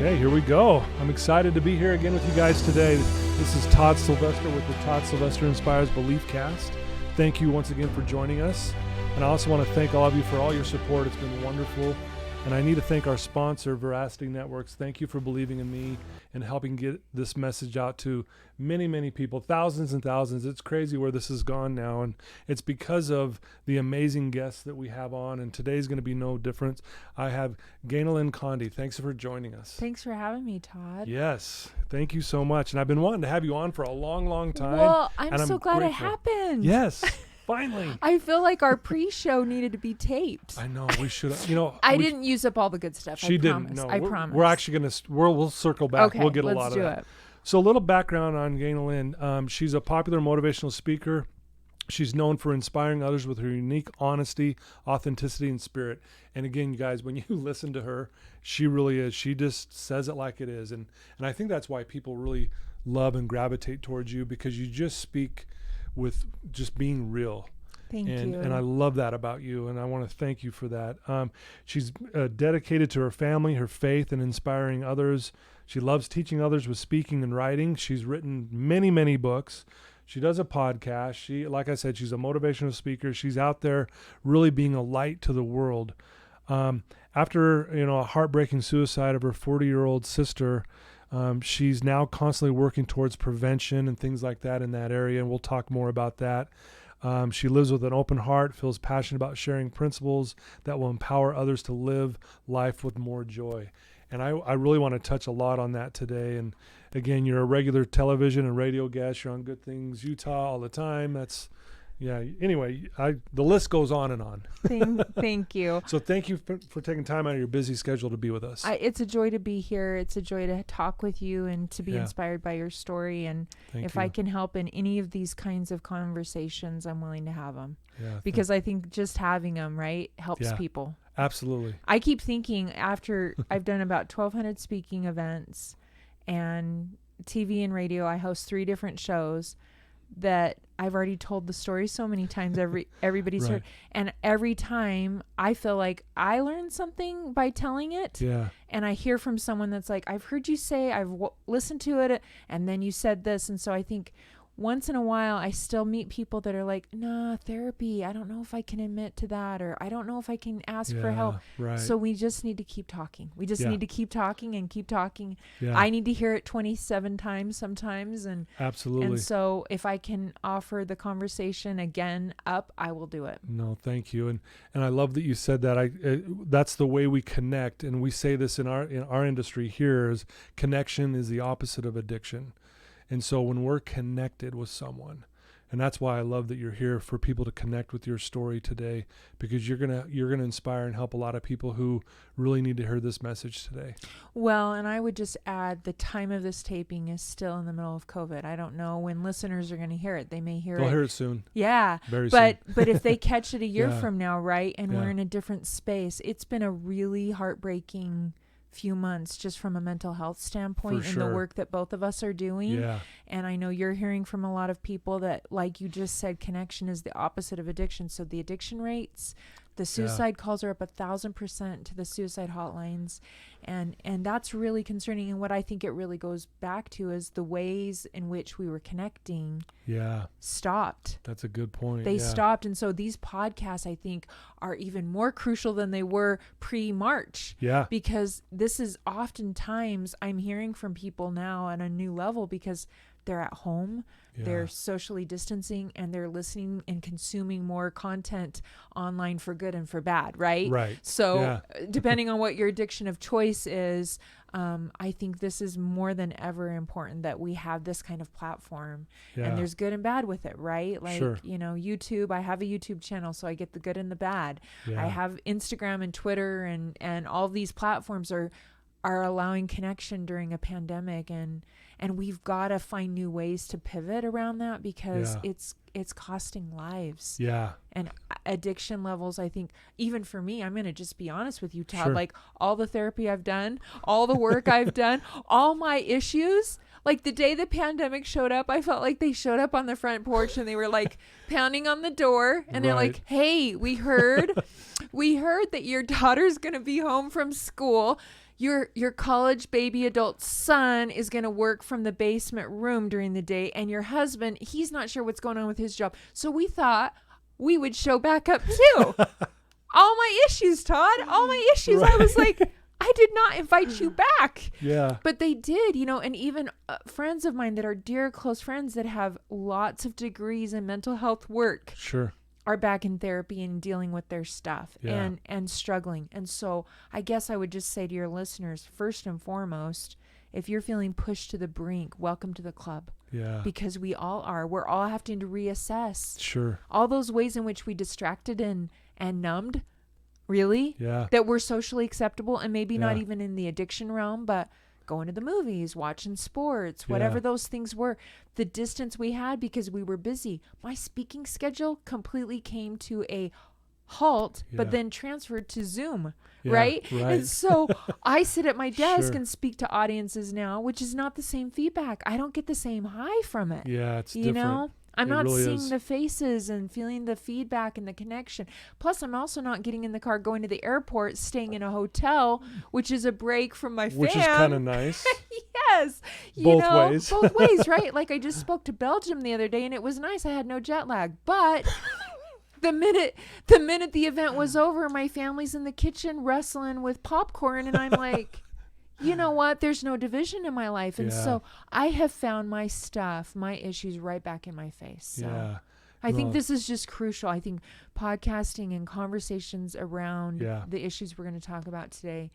Okay, here we go. I'm excited to be here again with you guys today. This is Todd Sylvester with the Todd Sylvester Inspires Belief Cast. Thank you once again for joining us. And I also want to thank all of you for all your support. It's been wonderful. And I need to thank our sponsor, Veracity Networks. Thank you for believing in me and helping get this message out to many, many people, thousands and thousands. It's crazy where this has gone now. And it's because of the amazing guests that we have on. And today's going to be no different. I have Ganel-Lyn Condie. Thanks for joining us. Thanks for having me, Todd. Yes. Thank you so much. And I've been wanting to have you on for a long, long time. Well, I'm so glad grateful. it happened. Yes. Finally. I feel like our pre-show needed to be taped. I know we should. I didn't use up all the good stuff. She didn't. No, I promise. We're actually gonna. We'll circle back. Okay, we'll get a let's lot of do that. it. So a little background on Ganel-Lyn. She's a popular motivational speaker. She's known for inspiring others with her unique honesty, authenticity, and spirit. And again, you guys, when you listen to her, she really is. She just says it like it is, and I think that's why people really love and gravitate towards you, because you just speak with just being real. Thank you. And I love that about you, and I want to thank you for that. She's dedicated to her family, her faith, and inspiring others. She loves teaching others with speaking and writing. She's written many, many books. She does a podcast. Like I said, she's a motivational speaker. She's out there really being a light to the world. After a heartbreaking suicide of her 40-year-old sister, she's now constantly working towards prevention and things like that in that area, and we'll talk more about that. She lives with an open heart, feels passionate about sharing principles that will empower others to live life with more joy. And I really want to touch a lot on that today. And again, you're a regular television and radio guest. You're on Good Things Utah all the time. Anyway, the list goes on and on. Thank you. So thank you for taking time out of your busy schedule to be with us. It's a joy to be here. It's a joy to talk with you and to be inspired by your story. And if I can help in any of these kinds of conversations, I'm willing to have them. Yeah, because I think just having them, helps people. Absolutely. I keep thinking after I've done about 1,200 speaking events and TV and radio, I host 3 different shows, that I've already told the story so many times, everybody's heard. And every time I feel like I learned something by telling it. Yeah. And I hear from someone that's like, I've heard you say, I've listened to it, and then you said this. And so I think once in a while, I still meet people that are like, nah, therapy, I don't know if I can admit to that, or I don't know if I can ask for help. Right. So we just need to keep talking. We just need to keep talking and keep talking. Yeah. I need to hear it 27 times sometimes. Absolutely. And so if I can offer the conversation again up, I will do it. No, thank you. And I love that you said that. That's the way we connect. And we say this in our industry here, is connection is the opposite of addiction. And so when we're connected with someone, and that's why I love that you're here, for people to connect with your story today, because you're gonna inspire and help a lot of people who really need to hear this message today. Well, and I would just add, the time of this taping is still in the middle of COVID. I don't know when listeners are going to hear it. They may They'll hear it soon. Yeah. Very soon. But if they catch it a year from now, and we're in a different space, it's been a really heartbreaking few months just from a mental health standpoint in the work that both of us are doing. Yeah. And I know you're hearing from a lot of people that, like you just said, connection is the opposite of addiction. So the addiction rates, the suicide calls are up 1,000% to the suicide hotlines. And that's really concerning. And what I think it really goes back to is the ways in which we were connecting stopped. That's a good point. They stopped. And so these podcasts, I think, are even more crucial than they were pre-March. Yeah. Because this is oftentimes, I'm hearing from people now on a new level, because they're at home, they're socially distancing, and they're listening and consuming more content online for good and for bad, right? Right. So depending on what your addiction of choice is, I think this is more than ever important that we have this kind of platform. And there's good and bad with it, right? Like, YouTube, I have a YouTube channel, so I get the good and the bad. I have Instagram and Twitter, and all these platforms are allowing connection during a pandemic, and we've got to find new ways to pivot around that, because it's costing lives. Yeah. And addiction levels, I think, even for me, I'm going to just be honest with you, Todd, like all the therapy I've done, all the work I've done, all my issues, like the day the pandemic showed up, I felt like they showed up on the front porch and they were like pounding on the door, and they're like, hey, we heard that your daughter's going to be home from school. your college baby adult son is going to work from the basement room during the day, and your husband, he's not sure what's going on with his job. So we thought we would show back up too. All my issues, Todd, all my issues. Right. I was like, I did not invite you back. Yeah. But they did, and even friends of mine that are dear, close friends that have lots of degrees in mental health work. Sure. Are back in therapy and dealing with their stuff and struggling. And so I guess I would just say to your listeners, first and foremost, if you're feeling pushed to the brink, welcome to the club. Yeah. Because we all are. We're all having to reassess. Sure. All those ways in which we distracted and numbed, really? Yeah. That were socially acceptable and maybe not even in the addiction realm, but going to the movies, watching sports, whatever those things were, the distance we had because we were busy. My speaking schedule completely came to a halt, but then transferred to Zoom, right? And so I sit at my desk and speak to audiences now, which is not the same feedback. I don't get the same high from it. Yeah, it's different. Know? I'm not really seeing the faces and feeling the feedback and the connection. Plus, I'm also not getting in the car, going to the airport, staying in a hotel, which is a break from my fam. Which is kind of nice. Yes. Both ways. Both ways, right? Like I just spoke to Belgium the other day and it was nice. I had no jet lag. But the minute the event was over, my family's in the kitchen wrestling with popcorn and I'm like, you know what? There's no division in my life. And so I have found my stuff, my issues right back in my face. So I think this is just crucial. I think podcasting and conversations around the issues we're going to talk about today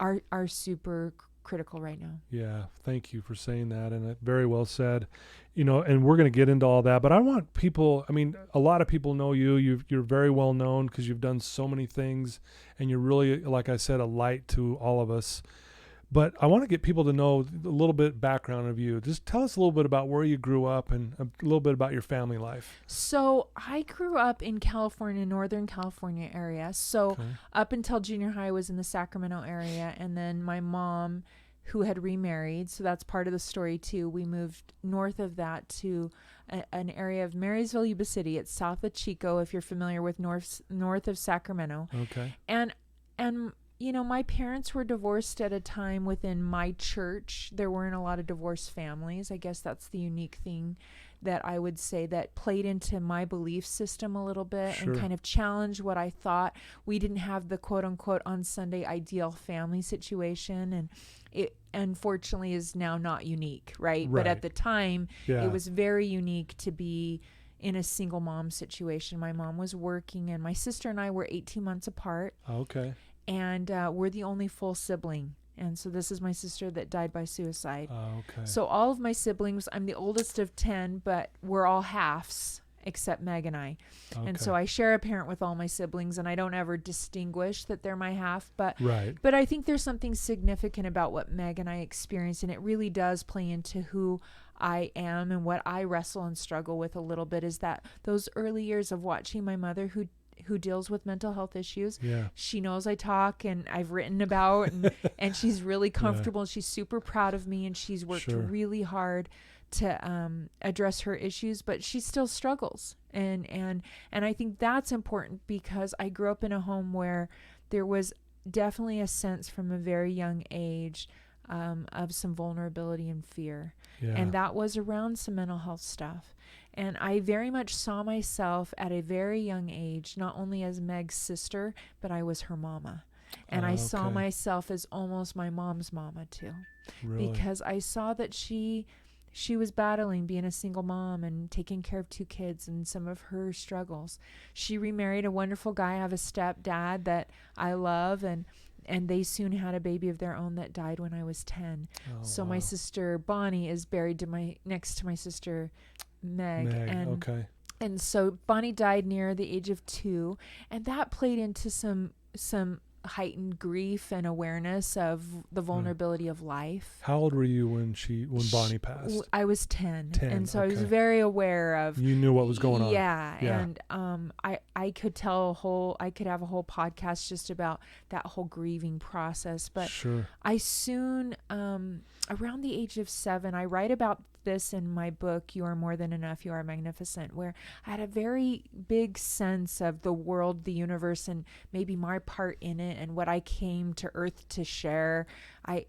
are super critical right now. Yeah. Thank you for saying that. And very well said, and we're going to get into all that, but I want people, a lot of people know you're very well known because you've done so many things and you're really, like I said, a light to all of us. But I want to get people to know a little bit background of you. Just tell us a little bit about where you grew up and a little bit about your family life. So I grew up in California, Northern California area. So up until junior high, I was in the Sacramento area. And then my mom, who had remarried, so that's part of the story too, we moved north of that to an area of Marysville, Yuba City. It's south of Chico, if you're familiar with north of Sacramento. Okay. And my parents were divorced at a time within my church. There weren't a lot of divorced families. I guess that's the unique thing that I would say that played into my belief system a little bit and kind of challenged what I thought. We didn't have the quote unquote on Sunday ideal family situation. And it unfortunately is now not unique, right? But at the time, it was very unique to be in a single mom situation. My mom was working and my sister and I were 18 months apart. Okay. And we're the only full sibling. And so this is my sister that died by suicide. Okay. So all of my siblings, I'm the oldest of 10, but we're all halves except Meg and I. Okay. And so I share a parent with all my siblings and I don't ever distinguish that they're my half. But I think there's something significant about what Meg and I experienced. And it really does play into who I am and what I wrestle and struggle with a little bit is that those early years of watching my mother who deals with mental health issues. Yeah. She knows I talk and I've written about and she's really comfortable. She's super proud of me and she's worked really hard to address her issues, but she still struggles. And I think that's important because I grew up in a home where there was definitely a sense from a very young age of some vulnerability and fear. Yeah. And that was around some mental health stuff. And I very much saw myself at a very young age, not only as Meg's sister, but I was her mama. And I saw myself as almost my mom's mama too. Really? Because I saw that she was battling being a single mom and taking care of 2 kids and some of her struggles. She remarried a wonderful guy. I have a stepdad that I love and they soon had a baby of their own that died when I was 10. Oh, so my sister Bonnie is buried next to my sister Meg. And so Bonnie died near the age of 2, and that played into some heightened grief and awareness of the vulnerability of life. How old were you when Bonnie passed? I was 10. And so I was very aware of. You knew what was going on. Yeah. And I could I could have a whole podcast just about that whole grieving process. But I soon, around the age of 7, I write about this in my book, You Are More Than Enough, You Are Magnificent, where I had a very big sense of the world, the universe, and maybe my part in it and what I came to earth to share. I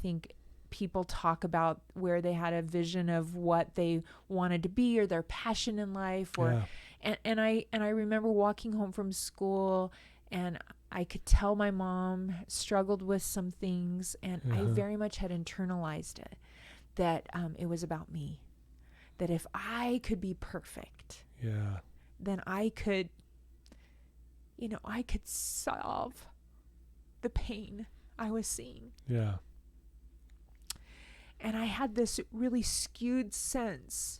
think people talk about where they had a vision of what they wanted to be or their passion in life, or and I remember walking home from school, and I could tell my mom struggled with some things, and I very much had internalized it, that it was about me, that if I could be perfect, then I could solve the pain I was seeing. Yeah. And I had this really skewed sense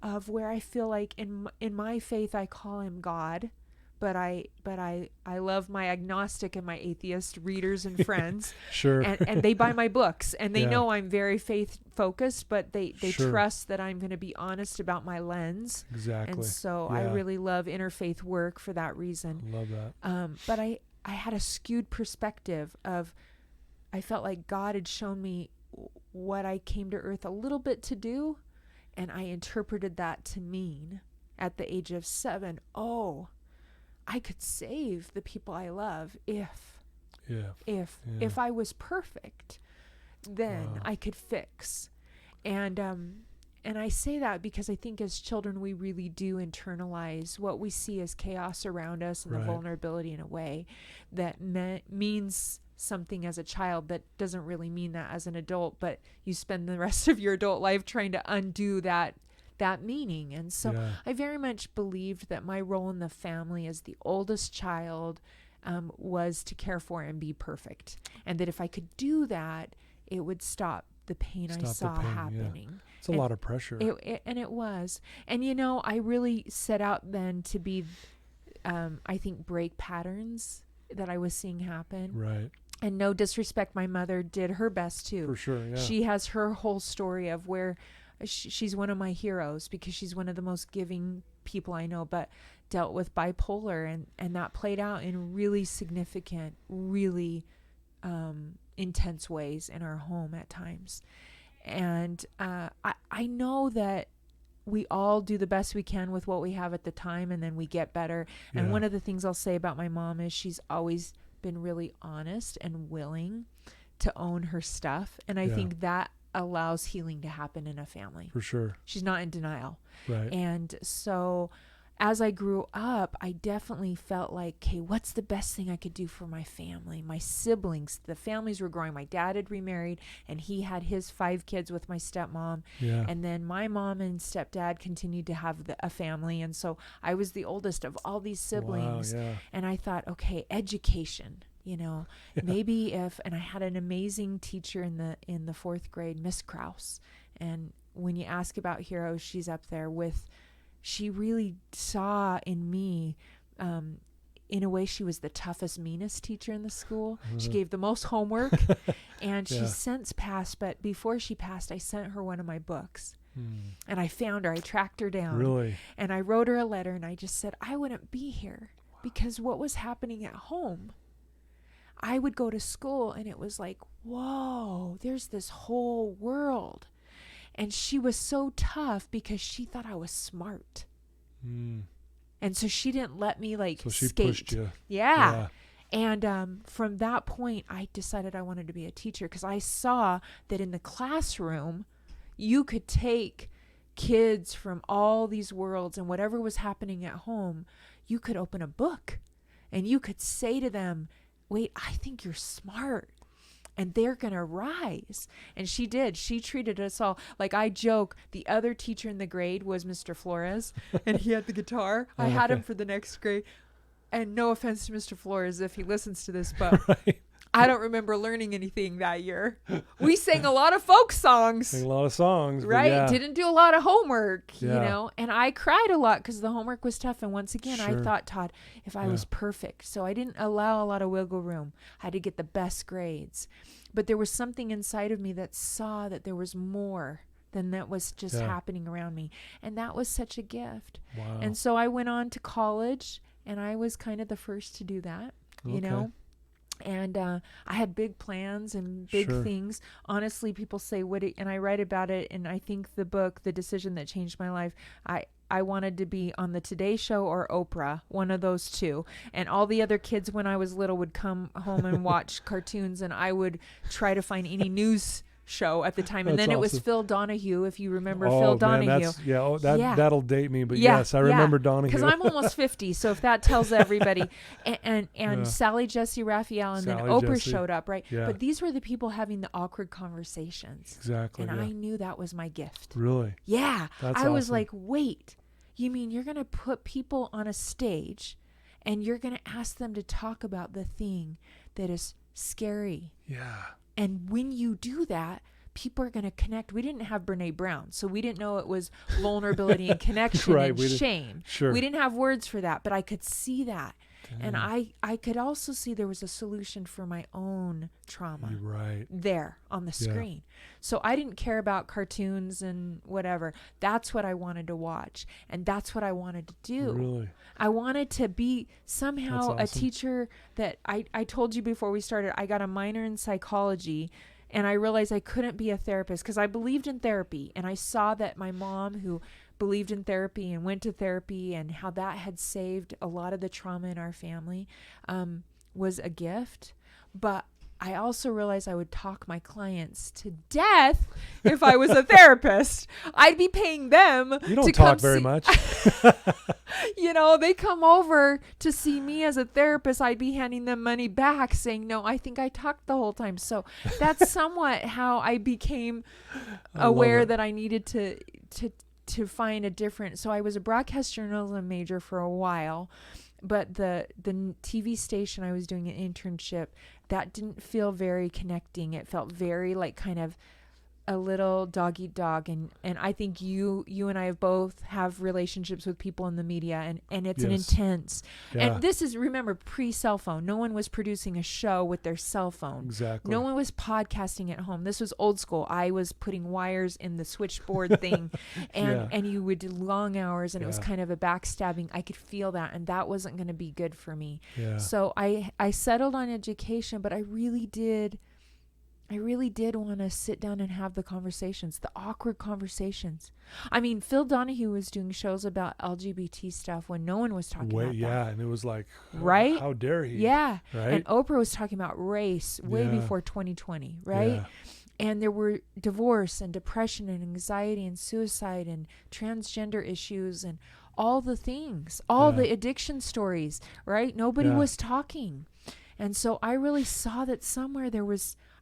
of where I feel like in my faith I call him God, but I love my agnostic and my atheist readers and friends. Sure. And they buy my books, and they know I'm very faith focused, but they trust that I'm going to be honest about my lens. Exactly. And so I really love interfaith work for that reason. Love that. But I had a skewed perspective of, I felt like God had shown me what I came to earth a little bit to do, and I interpreted that to mean at the age of 7, I could save the people I love if I was perfect, then I could fix. And I say that because I think as children we really do internalize what we see as chaos around us and the vulnerability in a way that means something as a child that doesn't really mean that as an adult, but you spend the rest of your adult life trying to undo that meaning. And so I very much believed that my role in the family as the oldest child was to care for and be perfect, and that if I could do that, it would stop the pain I saw happening. Yeah. It's a lot of pressure. It was. And I really set out then to be I think break patterns that I was seeing happen. Right. And no disrespect, my mother did her best too. For sure, yeah. She has her whole story of where she's one of my heroes because she's one of the most giving people I know, but dealt with bipolar, and that played out in really significant, really intense ways in our home at times. And I know that we all do the best we can with what we have at the time, and then we get better. And one of the things I'll say about my mom is she's always been really honest and willing to own her stuff. And I think that allows healing to happen in a family. For sure. She's not in denial. Right. And so as I grew up, I definitely felt like, okay, what's the best thing I could do for my family? My siblings, the families were growing. My dad had remarried, and he had his 5 kids with my stepmom. Yeah. And then my mom and stepdad continued to have a family. And so I was the oldest of all these siblings. Wow, yeah. And I thought, okay, education, maybe and I had an amazing teacher in the 4th grade, Miss Krause. And when you ask about heroes, she's up there with. She really saw in me, in a way, she was the toughest, meanest teacher in the school. She gave the most homework, and she's since passed. But before she passed, I sent her one of my books, and I found her. I tracked her down. Really? And I wrote her a letter, and I just said, I wouldn't be here because what was happening at home, I would go to school, and it was like, whoa, there's this whole world. And she was so tough because she thought I was smart. And so she didn't let me so she skate. Pushed you. Yeah. And from that point, I decided I wanted to be a teacher because I saw that in the classroom, you could take kids from all these worlds and whatever was happening at home, you could open a book and you could say to them, wait, I think you're smart. And they're going to rise. And she did. She treated us all. Like I joke, the other teacher in the grade was Mr. Flores, and he had the guitar. I had him for the next grade. And no offense to Mr. Flores if he listens to this, but I don't remember learning anything that year. We sang a lot of folk songs. Sang a lot of songs. Right? Yeah. Didn't do a lot of homework, And I cried a lot because the homework was tough. And once again, I thought, Todd, if I was perfect. So I didn't allow a lot of wiggle room. I had to get the best grades. But there was something inside of me that saw that there was more than that was just happening around me. And that was such a gift. Wow. And so I went on to college, and I was kind of the first to do that, you know. And I had big plans and big things. Honestly, people say, and I write about it. And I think the book, The Decision That Changed My Life, I wanted to be on the Today Show or Oprah, one of those two. And all the other kids when I was little would come home and watch cartoons, and I would try to find any news show at the time. And then it was Phil Donahue, if you remember Phil Donahue. That'll date me, but yes, I remember Donahue. Because I'm almost 50, so if that tells everybody. And Sally Jesse Raphael, and then Oprah showed up, right? Yeah. But these were the people having the awkward conversations. Exactly. And I knew that was my gift. Really? Yeah. I was like, wait, you mean you're going to put people on a stage and you're going to ask them to talk about the thing that is scary? Yeah. And when you do that, people are going to connect. We didn't have Brene Brown, so we didn't know it was vulnerability and connection and shame. Sure. We didn't have words for that, but I could see that. And I could also see there was a solution for my own trauma there on the screen. So I didn't care about cartoons and whatever. That's what I wanted to watch. And that's what I wanted to do. Really? I wanted to be somehow a teacher that I told you before we started, I got a minor in psychology. And I realized I couldn't be a therapist because I believed in therapy. And I saw that my mom, who believed in therapy and went to therapy, and how that had saved a lot of the trauma in our family, was a gift. But I also realized I would talk my clients to death if I was a therapist. I'd be paying them You don't talk very much. They come over to see me as a therapist. I'd be handing them money back saying, no, I think I talked the whole time. So that's somewhat how I became aware that I needed to find a different. So I was a broadcast journalism major for a while, but the TV station I was doing an internship, that didn't feel very connecting. It felt very like kind of a little dog eat dog. And I think you and I have both have relationships with people in the media, and it's an intense. Yeah. And this is, remember, pre-cell phone. No one was producing a show with their cell phone. Exactly. No one was podcasting at home. This was old school. I was putting wires in the switchboard thing, and you would do long hours, and it was kind of a backstabbing. I could feel that, and that wasn't going to be good for me. Yeah. So I settled on education, but I really did want to sit down and have the conversations, the awkward conversations. I mean, Phil Donahue was doing shows about LGBT stuff when no one was talking about that. Yeah, and it was like, right? How dare he? Yeah. Right? And Oprah was talking about race way before 2020, right? Yeah. And there were divorce and depression and anxiety and suicide and transgender issues and all the things, all the addiction stories, right? Nobody was talking. And so I really saw that somewhere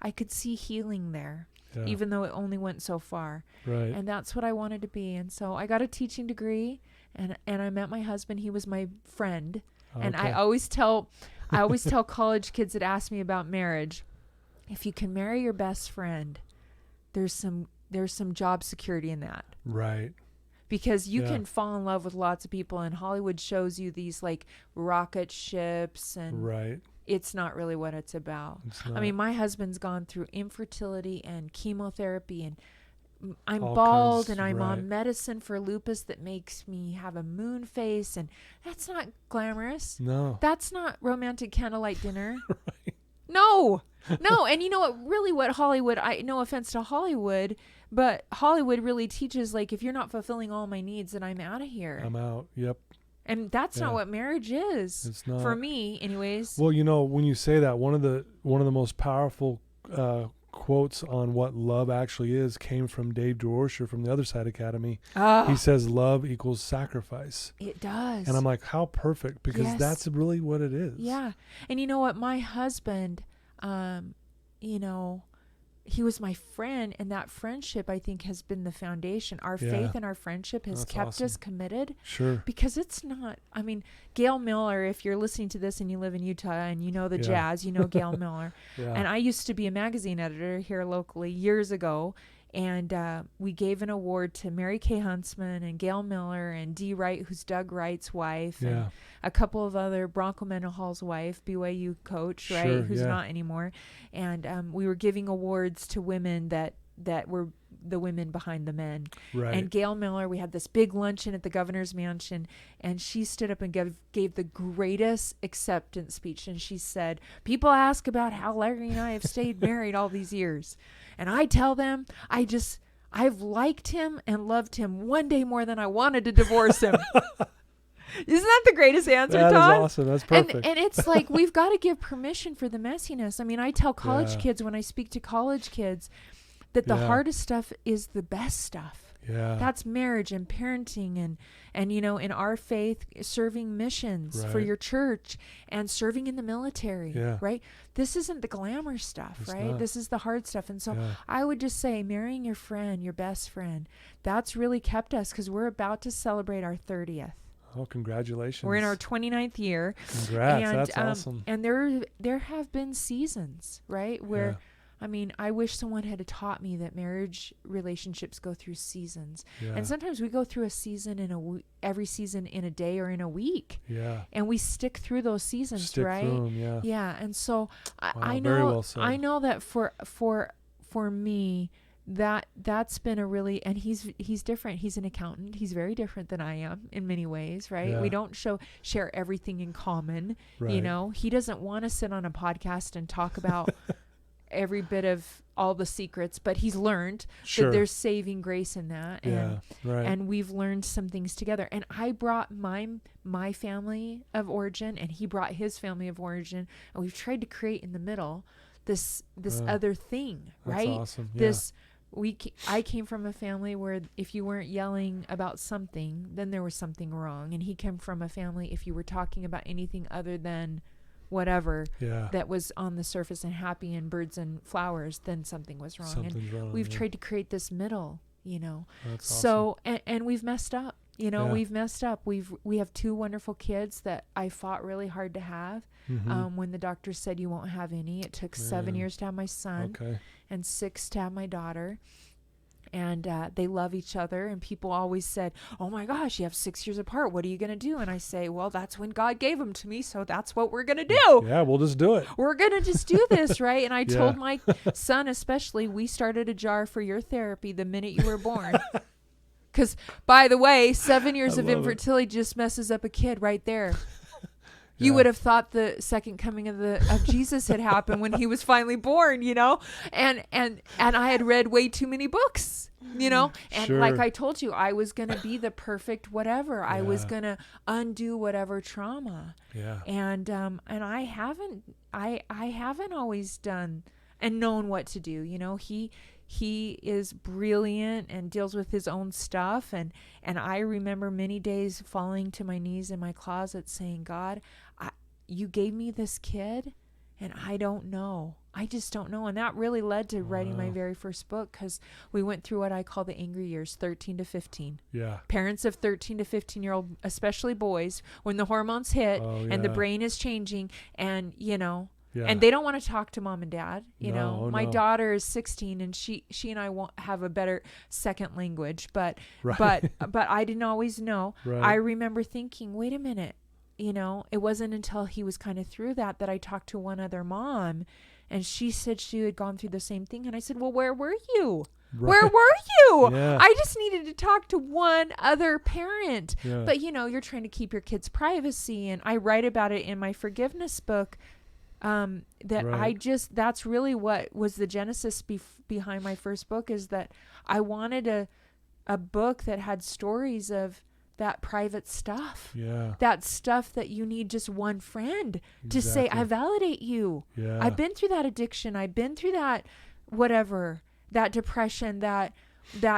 I could see healing there, even though it only went so far. Right. And that's what I wanted to be. And so I got a teaching degree, and I met my husband. He was my friend. Okay. And I always tell college kids that ask me about marriage, if you can marry your best friend, there's some job security in that. Right. Because you can fall in love with lots of people, and Hollywood shows you these like rocket ships and it's not really what it's about. I mean, my husband's gone through infertility and chemotherapy, and I'm bald, and I'm on medicine for lupus that makes me have a moon face, and that's not glamorous. No. That's not romantic candlelight dinner. Right. No. And you know what Hollywood, no offense to Hollywood, but Hollywood really teaches, like, if you're not fulfilling all my needs, then I'm out of here. I'm out. Yep. And that's not what marriage is. It's not. For me, anyways. Well, when you say that, one of the most powerful quotes on what love actually is came from Dave DeRocher from the Other Side Academy. He says love equals sacrifice. It does. And I'm like, how perfect, because that's really what it is. Yeah. And you know what? My husband, he was my friend, and that friendship, I think, has been the foundation. Our faith and our friendship has kept us committed. Sure. Because it's not, Gail Miller, if you're listening to this and you live in Utah and you know the jazz, you know Gail Miller. And I used to be a magazine editor here locally years ago. And we gave an award to Mary Kay Huntsman and Gail Miller and Dee Wright, who's Doug Wright's wife, and a couple of other Bronco Mendenhall's wife, BYU coach, right, who's not anymore. And we were giving awards to women that were the women behind the men. Right. And Gail Miller, we had this big luncheon at the governor's mansion, and she stood up and gave the greatest acceptance speech. And she said, people ask about how Larry and I have stayed married all these years. And I tell them, I've liked him and loved him one day more than I wanted to divorce him. Isn't that the greatest answer, Todd? That is awesome. That's perfect. And it's like, we've got to give permission for the messiness. I mean, I tell college kids, when I speak to college kids, that the hardest stuff is the best stuff. Yeah. That's marriage and parenting and you know, in our faith, serving missions for your church and serving in the military, right? This isn't the glamour stuff, right? Not. This is the hard stuff. And so I would just say, marrying your friend, your best friend, that's really kept us, because we're about to celebrate our 30th. Oh, congratulations. We're in our 29th year. Congrats. And, that's awesome. And there have been seasons, right, where, I mean, I wish someone had taught me that marriage relationships go through seasons. Yeah. And sometimes we go through a season every season in a day or in a week. Yeah. And we stick through those seasons, right? Through them, yeah. And so I know that for me, that's been a really, and he's different. He's an accountant. He's very different than I am in many ways, right? Yeah. We don't share everything in common. Right. You know, he doesn't want to sit on a podcast and talk about every bit of all the secrets, but he's learned that there's saving grace in that. And we've learned some things together. And I brought my family of origin, and he brought his family of origin, and we've tried to create in the middle this other thing, right? That's awesome. Yeah. I came from a family where if you weren't yelling about something, then there was something wrong. And he came from a family, if you were talking about anything other than whatever that was on the surface and happy and birds and flowers, then something was wrong. Something's wrong, we've tried to create this middle, you know. That's so awesome. And we've messed up. You know, we've messed up. We have 2 wonderful kids that I fought really hard to have. Mm-hmm. When the doctor said you won't have any, it took 7 years to have my son and 6 to have my daughter. And they love each other. And people always said, oh my gosh, you have 6 years apart. What are you going to do? And I say, well, that's when God gave them to me. So that's what we're going to do. Yeah, we'll just do it. We're going to just do this, right? And I told my son especially, we started a jar for your therapy the minute you were born. Because, by the way, 7 years of infertility just messes up a kid right there. You would have thought the second coming of Jesus had happened when he was finally born, you know, and I had read way too many books, you know, and like I told you, I was going to be the perfect whatever. I was going to undo whatever trauma. Yeah. And I haven't always done and known what to do. You know, he is brilliant and deals with his own stuff. And I remember many days falling to my knees in my closet saying, God, you gave me this kid and I don't know. I just don't know. And that really led to writing my very first book, because we went through what I call the angry years, 13 to 15. Yeah. Parents of 13 to 15-year-old, especially boys, when the hormones hit and the brain is changing and, you know, and they don't want to talk to mom and dad. You know, my daughter is 16 and she and I won't have a better second language, but I didn't always know. Right. I remember thinking, wait a minute, you know, it wasn't until he was kind of through that I talked to one other mom, and she said she had gone through the same thing. And I said, well, where were you? Right. Where were you? Yeah. I just needed to talk to one other parent. Yeah. But, you know, you're trying to keep your kids' privacy. And I write about it in my forgiveness book. That's really what was the genesis behind my first book, is that I wanted a book that had stories of that private stuff. Yeah. That stuff that you need just one friend to say, I validate you. Yeah. I've been through that addiction. I've been through that whatever, that depression, that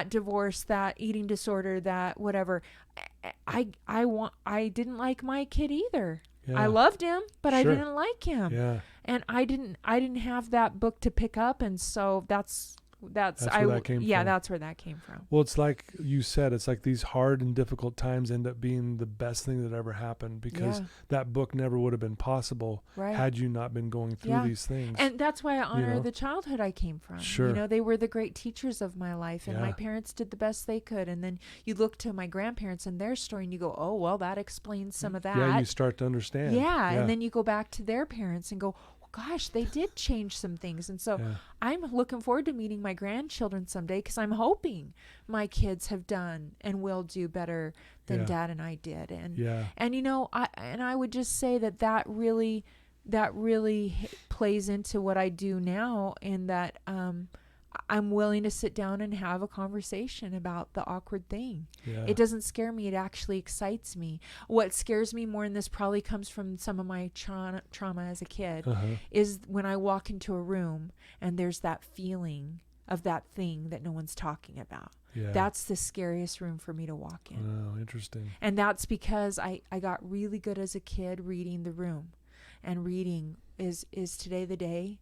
divorce, that eating disorder, that whatever. I didn't like my kid either. Yeah. I loved him, but I didn't like him. Yeah. And I didn't have that book to pick up, and so that's where that came from. That's where that came from. Well, it's like you said, it's like these hard and difficult times end up being the best thing that ever happened, because that book never would have been possible had you not been going through these things. And that's why I honor the childhood I came from. Sure. You know, they were the great teachers of my life, and my parents did the best they could. And then you look to my grandparents and their story and you go, oh, well, that explains some of that. Yeah, you start to understand. Yeah. And then you go back to their parents and go, gosh, they did change some things. And so Yeah. I'm looking forward to meeting my grandchildren someday, because I'm hoping my kids have done and will do better than Dad and I did. And you know, I would just say that really plays into what I do now, in that I'm willing to sit down and have a conversation about the awkward thing. Yeah. It doesn't scare me. It actually excites me. What scares me more, and this probably comes from some of my trauma as a kid, is when I walk into a room and there's that feeling of that thing that no one's talking about. Yeah. That's the scariest room for me to walk in. Oh, interesting. And that's because I got really good as a kid reading the room, and reading, is today the day?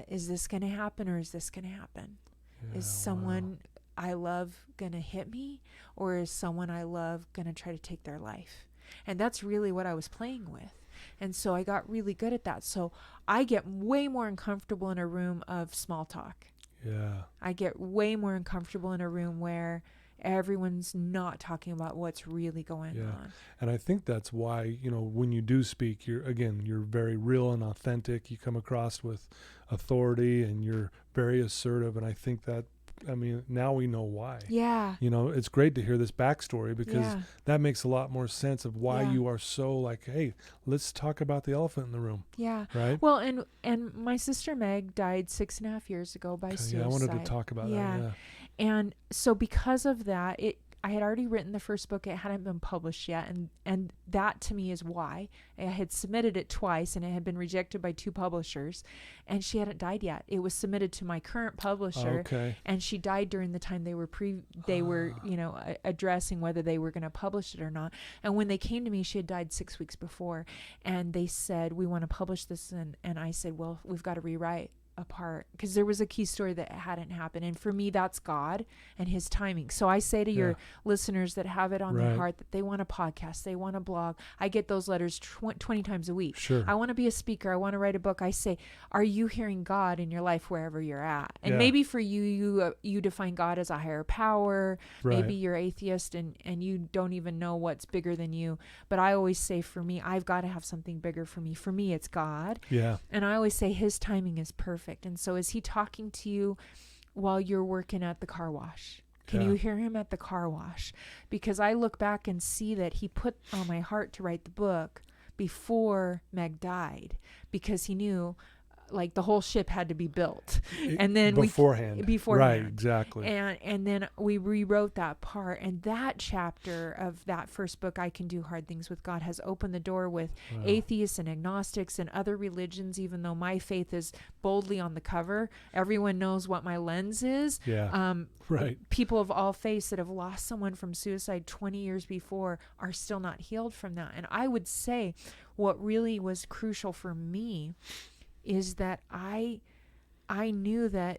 Is this going to happen, or is this going to happen? Yeah, is someone I love going to hit me, or is someone I love going to try to take their life? And that's really what I was playing with. And so I got really good at that. So I get way more uncomfortable in a room of small talk. Yeah. I get way more uncomfortable in a room where everyone's not talking about what's really going on. And I think that's why, you know, when you do speak, you're very real and authentic. You come across with authority, and you're very assertive. And I think that, I mean, now we know why. Yeah. You know, it's great to hear this backstory, because that makes a lot more sense of why you are so like, hey, let's talk about the elephant in the room. Yeah. Right. Well, and my sister Meg died 6.5 years ago by suicide. Yeah, I wanted to talk about that. Yeah. And so because of that, I had already written the first book. It hadn't been published yet. And that to me is why. I had submitted it twice, and it had been rejected by 2 publishers, and she hadn't died yet. It was submitted to my current publisher, and she died during the time they were you know, addressing whether they were going to publish it or not. And when they came to me, she had died 6 weeks before, and they said, we want to publish this. And I said, well, we've got to rewrite a part, because there was a key story that hadn't happened, and for me that's God and his timing. So I say to your listeners that have it on their heart that they want a podcast, they want a blog. I get those letters 20 times a week. I want to be a speaker, I want to write a book. I say, are you hearing God in your life wherever you're at? And maybe for you define God as a higher power. Maybe you're atheist and you don't even know what's bigger than you. But I always say, for me, I've got to have something bigger for me. For me, it's God. And I always say his timing is perfect. And so is he talking to you while you're working at the car wash? Can you hear him at the car wash? Because I look back and see that he put on my heart to write the book before Meg died, because he knew like the whole ship had to be built, and then beforehand, right, exactly. And then we rewrote that part, and that chapter of that first book, I Can Do Hard Things with God, has opened the door with atheists and agnostics and other religions. Even though my faith is boldly on the cover, everyone knows what my lens is. People of all faiths that have lost someone from suicide 20 years before are still not healed from that. And I would say what really was crucial for me is that I knew that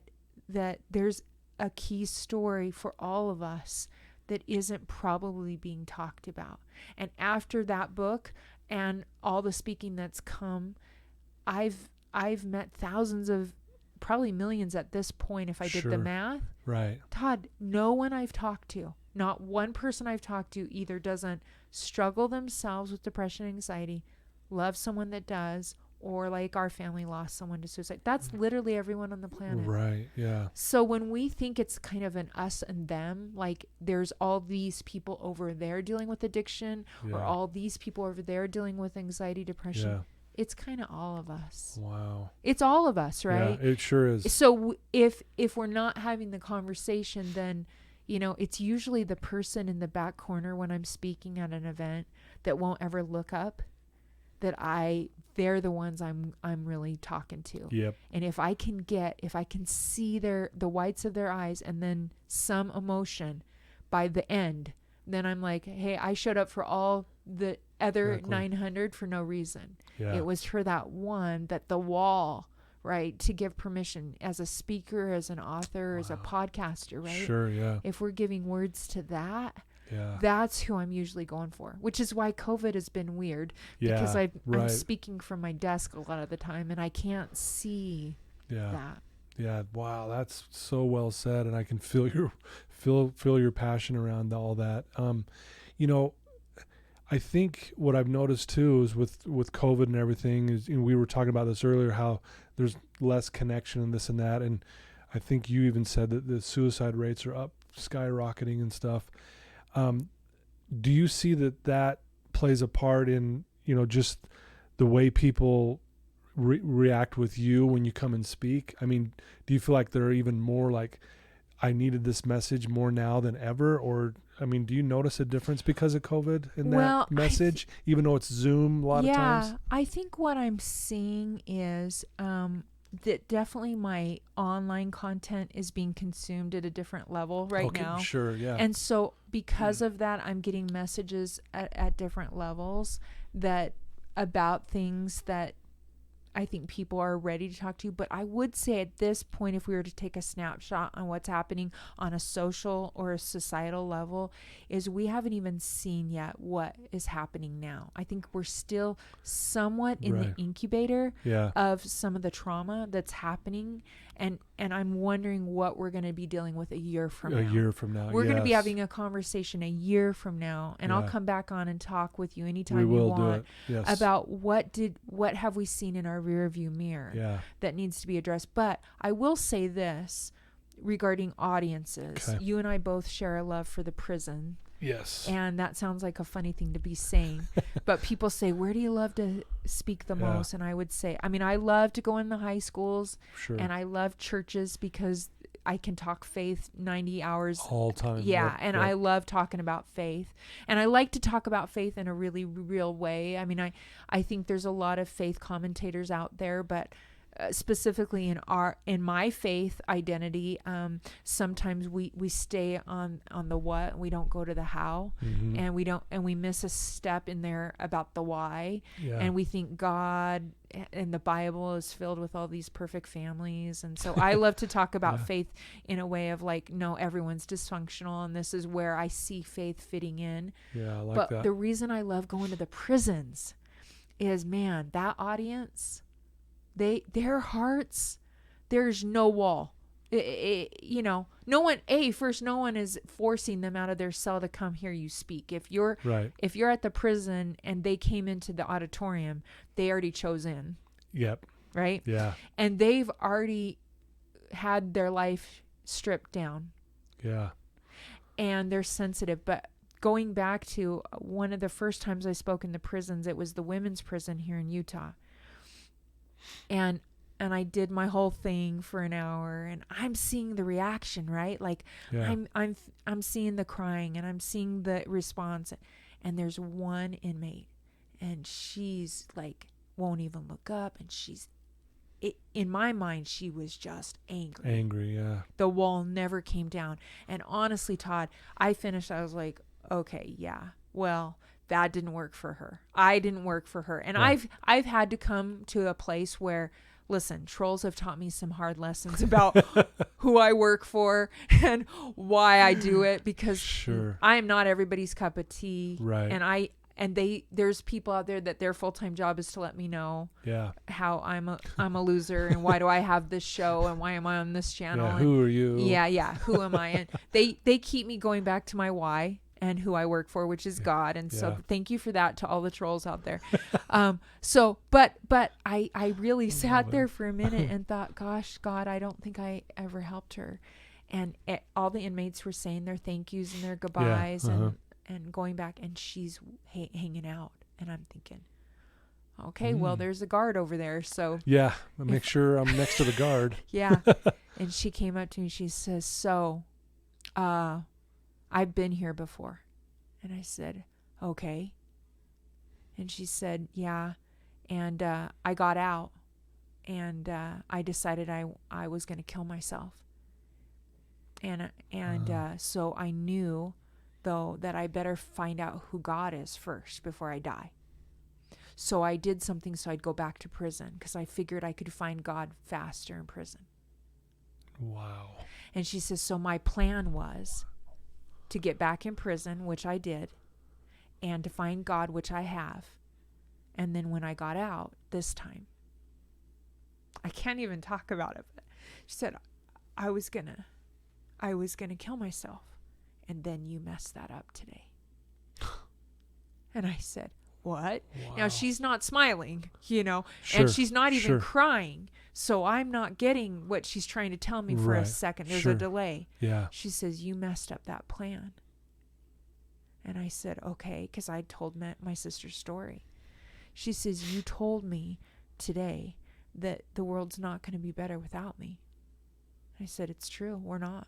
there's a key story for all of us that isn't probably being talked about. And after that book and all the speaking that's come, I've met thousands of, probably millions at this point if I did the math. Todd, no one I've talked to, not one person I've talked to either doesn't struggle themselves with depression and anxiety, love someone that does, or like our family lost someone to suicide. That's literally everyone on the planet. So when we think it's kind of an us and them, like there's all these people over there dealing with addiction, or all these people over there dealing with anxiety, depression, it's kind of all of us. Wow. It's all of us, right? Yeah, it sure is. So if we're not having the conversation, then, you know, it's usually the person in the back corner when I'm speaking at an event that won't ever look up, they're the ones I'm really talking to. And if I can see the whites of their eyes and then some emotion by the end, then I'm like, hey, I showed up for all the other 900 for no reason. It was for that one, that the wall, right, to give permission as a speaker, as an author, as a podcaster, right? If we're giving words to that, that's who I'm usually going for, which is why COVID has been weird, because I'm speaking from my desk a lot of the time and I can't see that. Wow, that's so well said, and I can feel your passion around all that. You know, I think what I've noticed too is with COVID and everything is, and we were talking about this earlier, how there's less connection and this and that. And I think you even said that the suicide rates are up, skyrocketing and stuff. Do you see that plays a part in, just the way people react with you when you come and speak? I mean, do you feel like they're even more like, I needed this message more now than ever? Or, I mean, do you notice a difference because of COVID in that message, even though it's Zoom a lot of times? Yeah, I think what I'm seeing is that definitely my online content is being consumed at a different level now. Sure, yeah. And so because of that, I'm getting messages at different levels about things that I think people are ready to talk to. But I would say at this point, if we were to take a snapshot on what's happening on a social or a societal level, is we haven't even seen yet what is happening now. I think we're still somewhat in the incubator of some of the trauma that's happening. And I'm wondering what we're going to be dealing with a year from now. We're going to be having a conversation a year from now, and I'll come back on and talk with you anytime you want about what have we seen in our rear view mirror that needs to be addressed. But I will say this regarding audiences. Okay. You and I both share a love for the prison. Yes. And that sounds like a funny thing to be saying. But people say, where do you love to speak the most? And I would say, I love to go in the high schools. Sure. And I love churches because I can talk faith 90 hours. All time. Yeah. And I love talking about faith. And I like to talk about faith in a really real way. I think there's a lot of faith commentators out there, but specifically in my faith identity, sometimes we stay on the what, and we don't go to the how, and we miss a step in there about the why, and we think God and the Bible is filled with all these perfect families. And so I love to talk about faith in a way of like, no, everyone's dysfunctional, and this is where I see faith fitting in. Yeah, I like but that. The reason I love going to the prisons is, man, that audience, their hearts, there's no wall. No one is forcing them out of their cell to come hear you speak. If you're at the prison and they came into the auditorium, they already chose in. Yep. Right? Yeah. And they've already had their life stripped down. Yeah. And they're sensitive. But going back to one of the first times I spoke in the prisons, it was the women's prison here in Utah. And I did my whole thing for an hour, and I'm seeing the reaction, right? Like I'm seeing the crying, and I'm seeing the response. And there's one inmate, and she's like won't even look up, and in my mind she was just angry. Yeah. The wall never came down. And honestly, Todd, I finished, I was like, okay, yeah, well, that didn't work for her. I didn't work for her. And I've had to come to a place where, listen, trolls have taught me some hard lessons about who I work for and why I do it, because I am not everybody's cup of tea. Right. And there's people out there that their full-time job is to let me know how I'm a loser, and why do I have this show, and why am I on this channel? Yeah, who are you? Yeah. Who am I? And they keep me going back to my why and who I work for, which is God. And so thank you for that to all the trolls out there. But I really sat there for a minute and thought, gosh, God, I don't think I ever helped her. And all the inmates were saying their thank yous and their goodbyes and going back, and she's hanging out. And I'm thinking, okay, well, there's a guard over there. So make sure I'm next to the guard. Yeah. And she came up to me, she says, I've been here before. And I said, okay. And she said, yeah. And I got out, and I decided I was going to kill myself. And so I knew, though, that I better find out who God is first before I die. So I did something so I'd go back to prison, because I figured I could find God faster in prison. Wow. And she says, so my plan was to get back in prison, which I did, and to find God, which I have. And then when I got out this time, I can't even talk about it, but she said, I was gonna kill myself. And then you messed that up today. And I said, what? Wow. Now she's not smiling, Sure. and she's not even Sure. crying. So I'm not getting what she's trying to tell me for a second. There's Sure. a delay. Yeah. She says, you messed up that plan. And I said, okay, because I told my sister's story. She says, you told me today that the world's not going to be better without me. I said, it's true, we're not.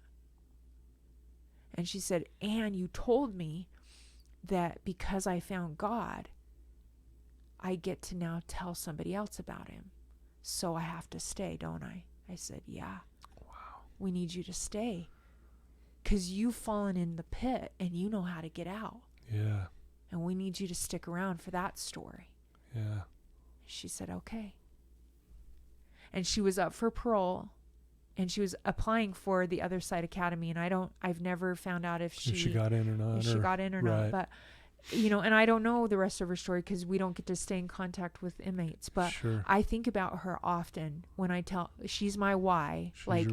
And she said, and you told me that because I found God, I get to now tell somebody else about him. So I have to stay, don't I? I said, yeah. Wow. We need you to stay. Because you've fallen in the pit and you know how to get out. Yeah. And we need you to stick around for that story. Yeah. She said, okay. And she was up for parole. And she was applying for the Other Side Academy. And I've never found out if she got in or not. If she got in or not. But, and I don't know the rest of her story because we don't get to stay in contact with inmates. But sure. I think about her often when I tell, she's my why. She's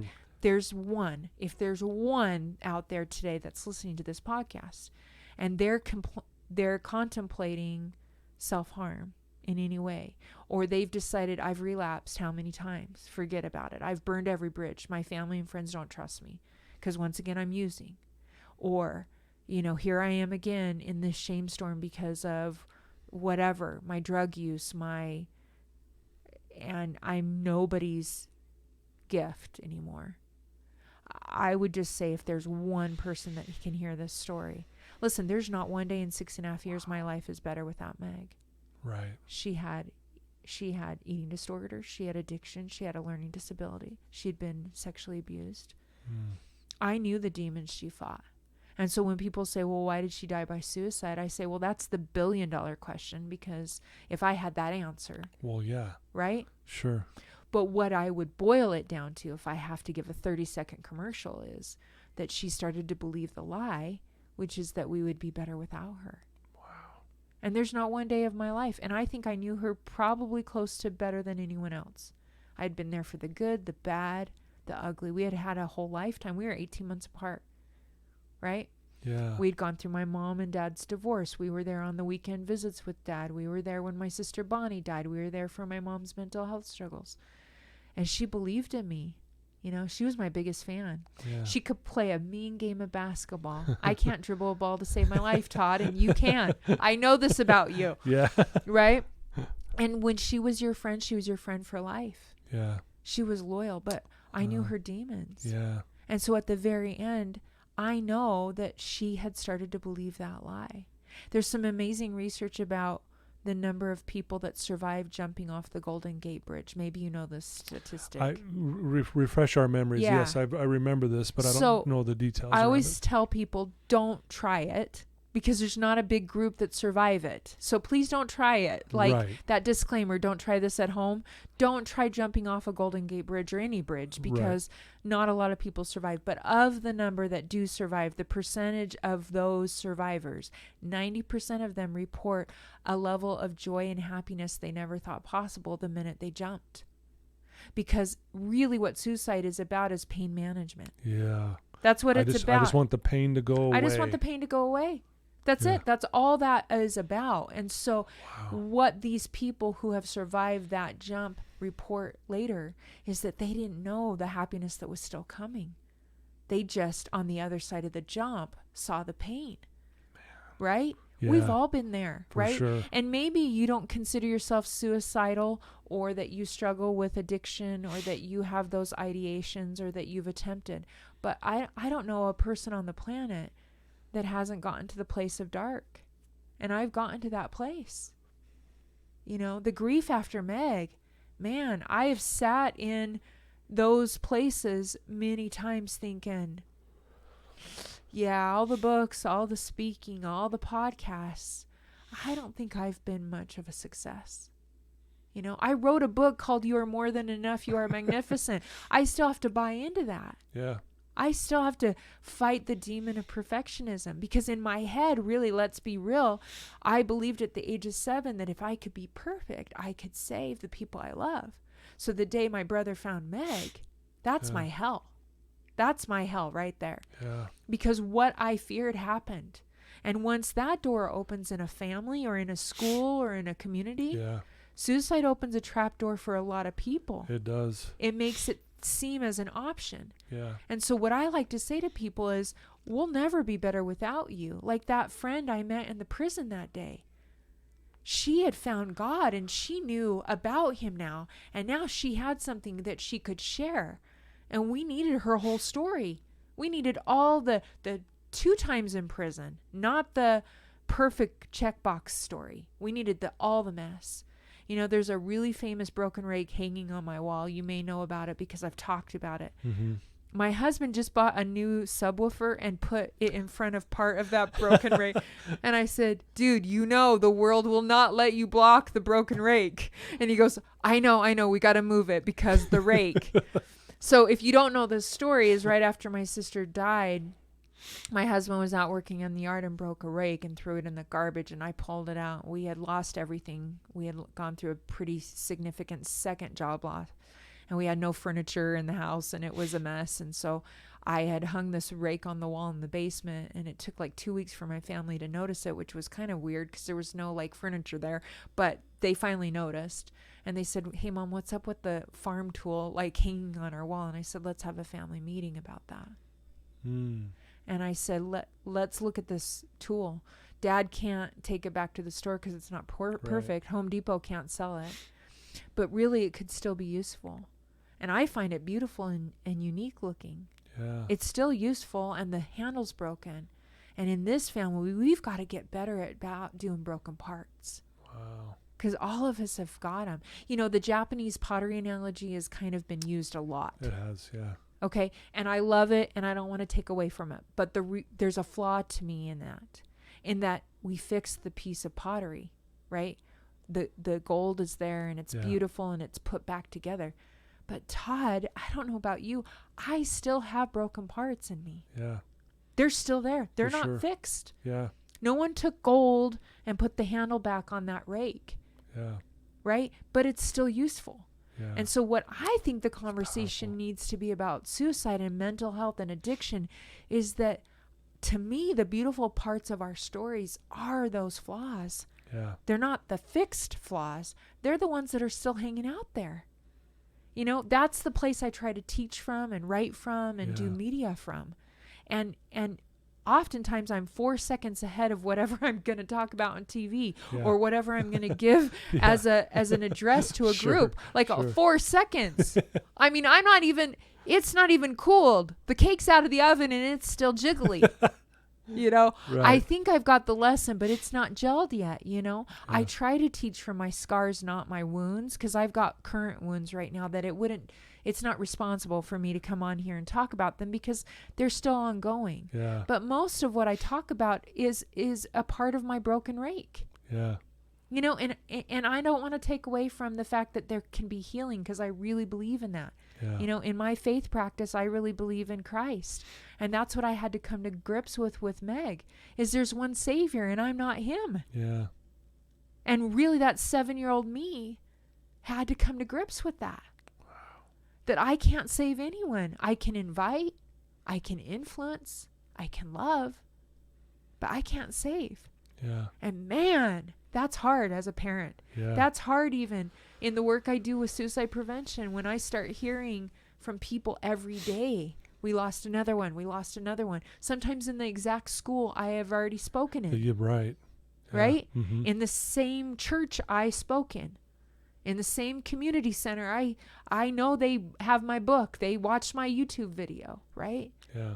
if there's one out there today that's listening to this podcast and they're contemplating self-harm in any way, or they've decided I've relapsed how many times, forget about it. I've burned every bridge. My family and friends don't trust me because once again, I'm using, or, here I am again in this shame storm because of whatever, my drug use, and I'm nobody's gift anymore. I would just say if there's one person that can hear this story, listen, there's not one day in 6.5 years my life is better without Meg. Right. She had eating disorders. She had addiction. She had a learning disability. She'd been sexually abused. I knew the demons she fought. And so when people say, well, why did she die by suicide? I say, well, that's the $1 billion question, because if I had that answer. Well, yeah. Right? Sure. But what I would boil it down to, if I have to give a 30-second commercial, is that she started to believe the lie, which is that we would be better without her. Wow. And there's not one day of my life. And I think I knew her probably close to better than anyone else. I'd been there for the good, the bad, the ugly. We had a whole lifetime. We were 18 months apart. Right? Yeah. We'd gone through my mom and dad's divorce. We were there on the weekend visits with dad. We were there when my sister Bonnie died. We were there for my mom's mental health struggles. And she believed in me. She was my biggest fan. Yeah. She could play a mean game of basketball. I can't dribble a ball to save my life, Todd, and you can. I know this about you. Yeah. Right? And when she was your friend for life. Yeah. She was loyal, but I knew her demons. Yeah. And so at the very end, I know that she had started to believe that lie. There's some amazing research about the number of people that survived jumping off the Golden Gate Bridge. Maybe you know this statistic. Refresh our memories. Yeah. Yes, I remember this, but I don't know the details. I always tell people, don't try it, because there's not a big group that survive it. So please don't try it. That disclaimer, don't try this at home. Don't try jumping off a Golden Gate Bridge or any bridge, because not a lot of people survive. But of the number that do survive, the percentage of those survivors, 90% of them report a level of joy and happiness they never thought possible the minute they jumped. Because really what suicide is about is pain management. Yeah. That's what it's about. I just want the pain to go away. I just want the pain to go away. That's it. That's all that is about. And so what these people who have survived that jump report later is that they didn't know the happiness that was still coming. They just, on the other side of the jump, saw the pain. Right? Yeah, we've all been there, right? Sure. And maybe you don't consider yourself suicidal, or that you struggle with addiction, or that you have those ideations, or that you've attempted. But I don't know a person on the planet that hasn't gotten to the place of dark. And I've gotten to that place. The grief after Meg, man, I have sat in those places many times thinking, yeah, all the books, all the speaking, all the podcasts, I don't think I've been much of a success. I wrote a book called You Are More Than Enough, You Are Magnificent. I still have to buy into that. Yeah. I still have to fight the demon of perfectionism, because in my head, really, let's be real, I believed at the age of 7 that if I could be perfect, I could save the people I love. So the day my brother found Meg, that's my hell. That's my hell right there. Yeah. Because what I feared happened. And once that door opens in a family or in a school or in a community, Yeah. suicide opens a trap door for a lot of people. It does. It makes it seem as an option. Yeah. And so what I like to say to people is, we'll never be better without you. Like that friend I met in the prison that day. She had found God and she knew about him now. And now she had something that she could share. And we needed her whole story. We needed all the 2 times in prison, not the perfect checkbox story. We needed all the mess. You know, there's a really famous broken rake hanging on my wall. You may know about it because I've talked about it. Mm-hmm. My husband just bought a new subwoofer and put it in front of part of that broken rake. And I said, dude, you know the world will not let you block the broken rake. And he goes, I know. We got to move it because the rake. So if you don't know the story, is right after my sister died, my husband was out working in the yard and broke a rake and threw it in the garbage, and I pulled it out. We had lost everything. We had gone through a pretty significant second job loss, and we had no furniture in the house, and it was a mess. And so I had hung this rake on the wall in the basement, and it took like 2 weeks for my family to notice it, which was kind of weird because there was no like furniture there, but they finally noticed. And they said, hey, Mom, what's up with the farm tool like hanging on our wall? And I said, let's have a family meeting about that. And I said, let's look at this tool. Dad can't take it back to the store because it's not perfect. Home Depot can't sell it. But really, it could still be useful. And I find it beautiful and unique looking. Yeah. It's still useful, and the handle's broken. And in this family, we've got to get better at about doing broken parts. Wow. Because all of us have got them. You know, the Japanese pottery analogy has kind of been used a lot. It has, yeah. Okay, and I love it, and I don't want to take away from it. But there's a flaw to me in that we fix the piece of pottery, right? The gold is there, and it's beautiful, and it's put back together. But Todd, I don't know about you, I still have broken parts in me. Yeah. They're still there. They're For not sure. fixed. Yeah. No one took gold and put the handle back on that rake. Yeah. Right? But it's still useful. Yeah. And so what I think the conversation needs to be about suicide and mental health and addiction is that, to me, the beautiful parts of our stories are those flaws. Yeah. They're not the fixed flaws. They're the ones that are still hanging out there. You know, that's the place I try to teach from and write from and do media from. And oftentimes I'm 4 seconds ahead of whatever I'm going to talk about on TV or whatever I'm going to give as an address to a group. Like 4 seconds. I mean, it's not even cooled. The cake's out of the oven and it's still jiggly. You know, I think I've got the lesson, but it's not gelled yet. You know, I try to teach from my scars, not my wounds, because I've got current wounds right now that it's not responsible for me to come on here and talk about them because they're still ongoing. Yeah. But most of what I talk about is a part of my broken rake. Yeah. You know, and I don't want to take away from the fact that there can be healing, because I really believe in that. Yeah. You know, in my faith practice, I really believe in Christ. And that's what I had to come to grips with Meg, is there's one Savior and I'm not him. Yeah. And really that 7-year-old me had to come to grips with that. Wow. That I can't save anyone. I can invite, I can influence, I can love, but I can't save. Yeah. And man, that's hard as a parent. Yeah. That's hard even in the work I do with suicide prevention, when I start hearing from people every day, we lost another one, we lost another one. Sometimes in the exact school I have already spoken in. You're right. Yeah. Right? Mm-hmm. In the same church I spoke in the same community center. I know they have my book. They watched my YouTube video, right? Yeah.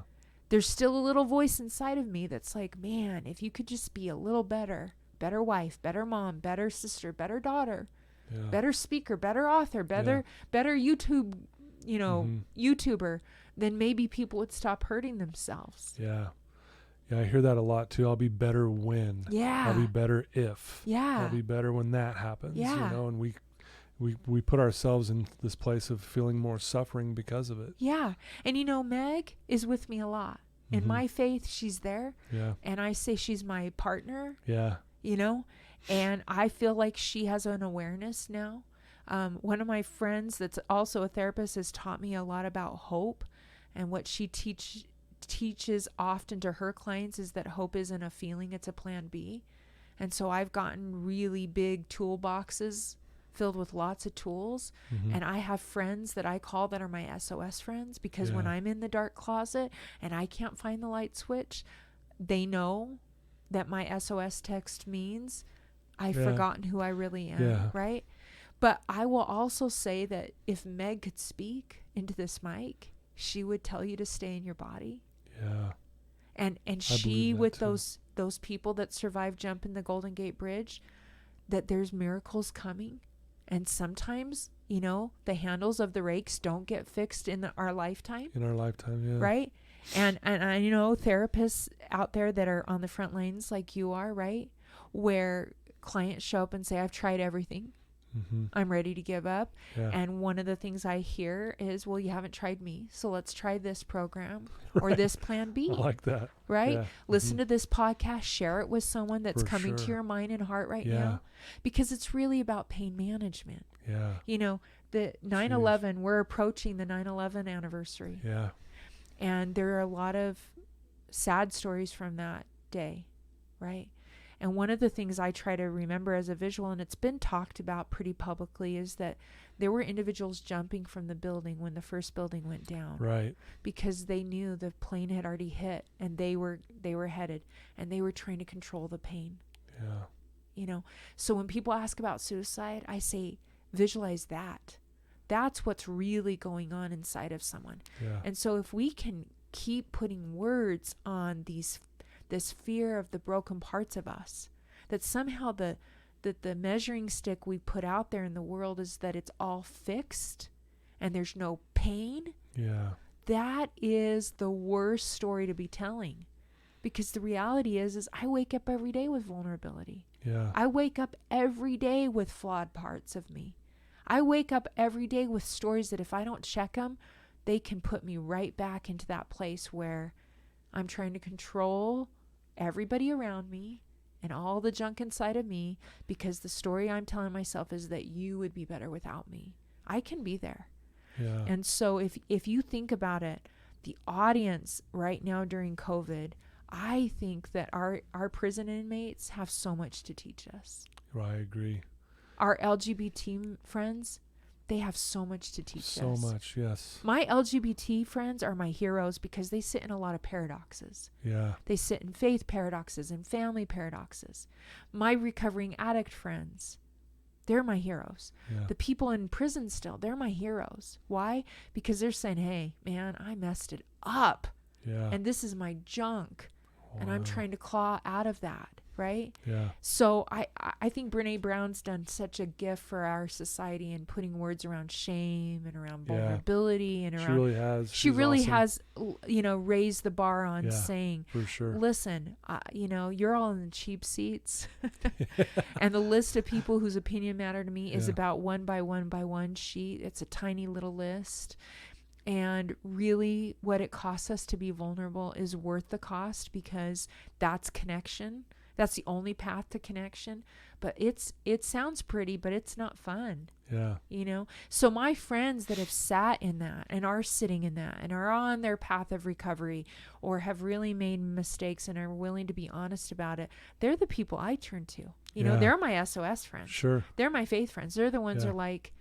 There's still a little voice inside of me that's like, man, if you could just be a little better wife, better mom, better sister, better daughter, better speaker, better author, better YouTube, YouTuber, then maybe people would stop hurting themselves. Yeah. Yeah, I hear that a lot too. I'll be better when. Yeah. I'll be better if. Yeah. I'll be better when that happens. Yeah. You know, and we put ourselves in this place of feeling more suffering because of it. Yeah. And you know, Meg is with me a lot. In my faith, she's there. Yeah. And I say she's my partner. Yeah. You know, and I feel like she has an awareness now. One of my friends that's also a therapist has taught me a lot about hope, and what she teaches often to her clients is that hope isn't a feeling, it's a plan B. And so I've gotten really big toolboxes filled with lots of tools. And I have friends that I call that are my SOS friends, because when I'm in the dark closet and I can't find the light switch, they know that my SOS text means I've forgotten who I really am, right? But I will also say that if Meg could speak into this mic, she would tell you to stay in your body. Yeah. And she, with those people that survived jumping the Golden Gate Bridge, that there's miracles coming. And sometimes, you know, the handles of the rakes don't get fixed in our lifetime. In our lifetime, yeah. Right? And I know therapists out there that are on the front lines like you are, right? Where clients show up and say, I've tried everything. I'm ready to give up. Yeah. And one of the things I hear is, well, you haven't tried me, so let's try this program or this plan B. I like that. Right? Yeah. Listen to this podcast, share it with someone that's coming to your mind and heart right now, because it's really about pain management. Yeah. You know, the 9/11, we're approaching the 9/11 anniversary. Yeah. And there are a lot of sad stories from that day, right? And one of the things I try to remember as a visual, and it's been talked about pretty publicly, is that there were individuals jumping from the building when the first building went down. Right. Because they knew the plane had already hit and they were headed, and they were trying to control the pain. Yeah. You know, so when people ask about suicide, I say, visualize that. That's what's really going on inside of someone. Yeah. And so if we can keep putting words on this fear of the broken parts of us, that somehow the measuring stick we put out there in the world is that it's all fixed and there's no pain. Yeah. That is the worst story to be telling, because the reality is I wake up every day with vulnerability. Yeah. I wake up every day with flawed parts of me. I wake up every day with stories that if I don't check them, they can put me right back into that place where I'm trying to control everybody around me and all the junk inside of me, because the story I'm telling myself is that you would be better without me. I can be there. Yeah. And so if you think about it, the audience right now during COVID, I think that our prison inmates have so much to teach us. I agree. Our LGBT friends, they have so much to teach us. So much, yes. My LGBT friends are my heroes because they sit in a lot of paradoxes. Yeah. They sit in faith paradoxes and family paradoxes. My recovering addict friends, they're my heroes. Yeah. The people in prison still, they're my heroes. Why? Because they're saying, hey, man, I messed it up. Yeah. And this is my junk. Wow. And I'm trying to claw out of that. Right? Yeah. So I think Brene Brown's done such a gift for our society in putting words around shame and around vulnerability and around. She really has. She really awesome. has, you know, raised the bar on saying, for sure. Listen, you know, you're all in the cheap seats, and the list of people whose opinion matter to me is about 1 by 1 by 1 sheet. It's a tiny little list. And really what it costs us to be vulnerable is worth the cost, because that's connection. That's the only path to connection. But it sounds pretty, but it's not fun. Yeah. You know? So my friends that have sat in that and are sitting in that and are on their path of recovery or have really made mistakes and are willing to be honest about it, they're the people I turn to. You know, they're my SOS friends. Sure. They're my faith friends. They're the ones who are like,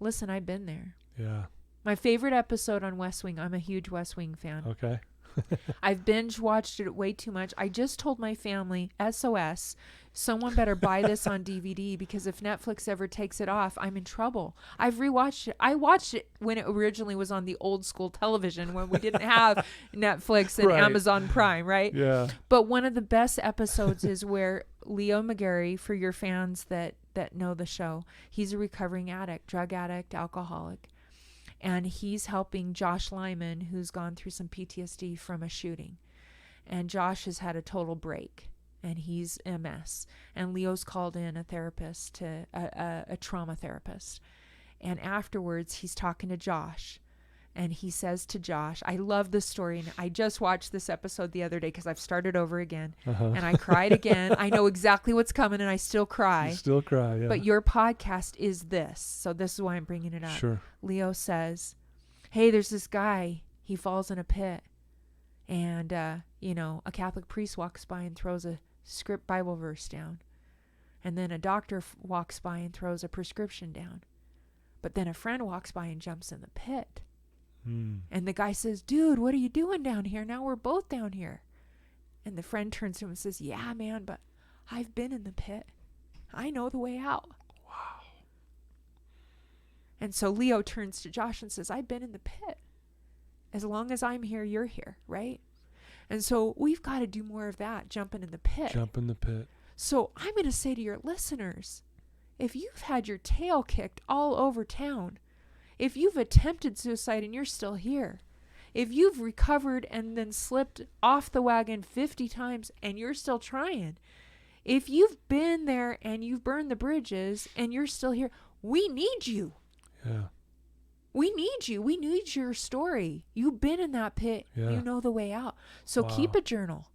listen, I've been there. Yeah. My favorite episode on West Wing, I'm a huge West Wing fan. Okay. I've binge watched it way too much. I just told my family, SOS, someone better buy this on DVD, because if Netflix ever takes it off, I'm in trouble. I've rewatched it. I watched it when it originally was on the old school television, when we didn't have Netflix and Amazon Prime, right? Yeah. But one of the best episodes is where Leo McGarry, for your fans that know the show, he's a recovering addict, drug addict, alcoholic. And he's helping Josh Lyman, who's gone through some PTSD from a shooting. And Josh has had a total break, and he's a mess. And Leo's called in a therapist, a trauma therapist. And afterwards, he's talking to Josh. And he says to Josh, I love this story. And I just watched this episode the other day because I've started over again. And I cried again. I know exactly what's coming, and I still cry. You still cry, yeah. But your podcast is this. So this is why I'm bringing it up. Sure. Leo says, hey, there's this guy. He falls in a pit. And, a Catholic priest walks by and throws a script Bible verse down. And then a doctor walks by and throws a prescription down. But then a friend walks by and jumps in the pit. And the guy says, dude, what are you doing down here? Now we're both down here. And the friend turns to him and says, yeah, man, but I've been in the pit. I know the way out. Wow. And so Leo turns to Josh and says, I've been in the pit. As long as I'm here, you're here, right? And so we've got to do more of that, jumping in the pit. Jump in the pit. So I'm going to say to your listeners, if you've had your tail kicked all over town, if you've attempted suicide and you're still here, if you've recovered and then slipped off the wagon 50 times and you're still trying, if you've been there and you've burned the bridges and you're still here, we need you. Yeah. We need you. We need your story. You've been in that pit. Yeah. You know the way out. So keep a journal.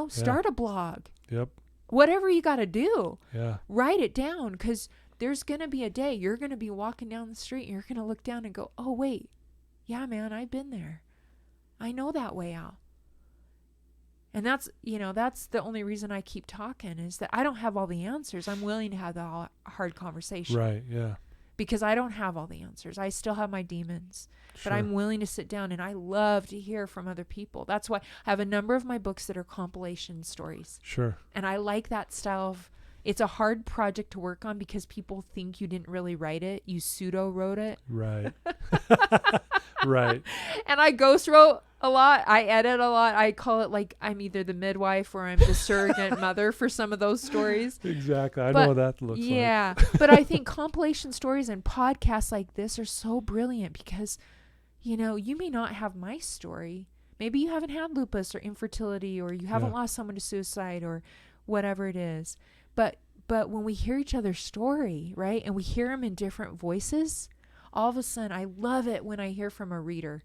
Start a blog. Yep. Whatever you got to do. Yeah. Write it down, because there's going to be a day you're going to be walking down the street and you're going to look down and go, oh, wait. Yeah, man, I've been there. I know that way out. And that's the only reason I keep talking, is that I don't have all the answers. I'm willing to have the hard conversation. Right, yeah. Because I don't have all the answers. I still have my demons. Sure. But I'm willing to sit down, and I love to hear from other people. That's why I have a number of my books that are compilation stories. Sure. And I like that style of, it's a hard project to work on because people think you didn't really write it. You pseudo wrote it. Right. Right. And I ghost wrote a lot. I edit a lot. I call it like I'm either the midwife or I'm the surrogate mother for some of those stories. Exactly. I know what that looks like. Yeah. But I think compilation stories and podcasts like this are so brilliant because, you may not have my story. Maybe you haven't had lupus or infertility, or you haven't lost someone to suicide or whatever it is. But when we hear each other's story, right, and we hear them in different voices, all of a sudden, I love it when I hear from a reader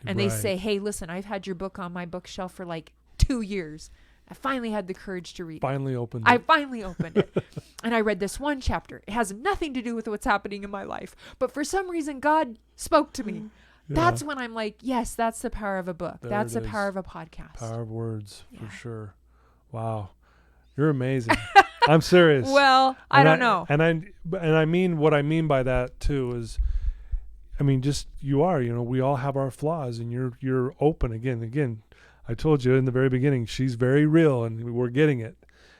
and they say, hey, listen, I've had your book on my bookshelf for like 2 years. I finally had the courage to read it. I finally opened it. And I read this one chapter. It has nothing to do with what's happening in my life. But for some reason, God spoke to me. Yeah. That's when I'm like, yes, that's the power of a book. That's the power of a podcast. Power of words, for sure. Wow. You're amazing. I'm serious. Well, I don't know. And I mean, what I mean by that too is, just you are, we all have our flaws, and you're open again. I told you in the very beginning, she's very real, and we're getting it.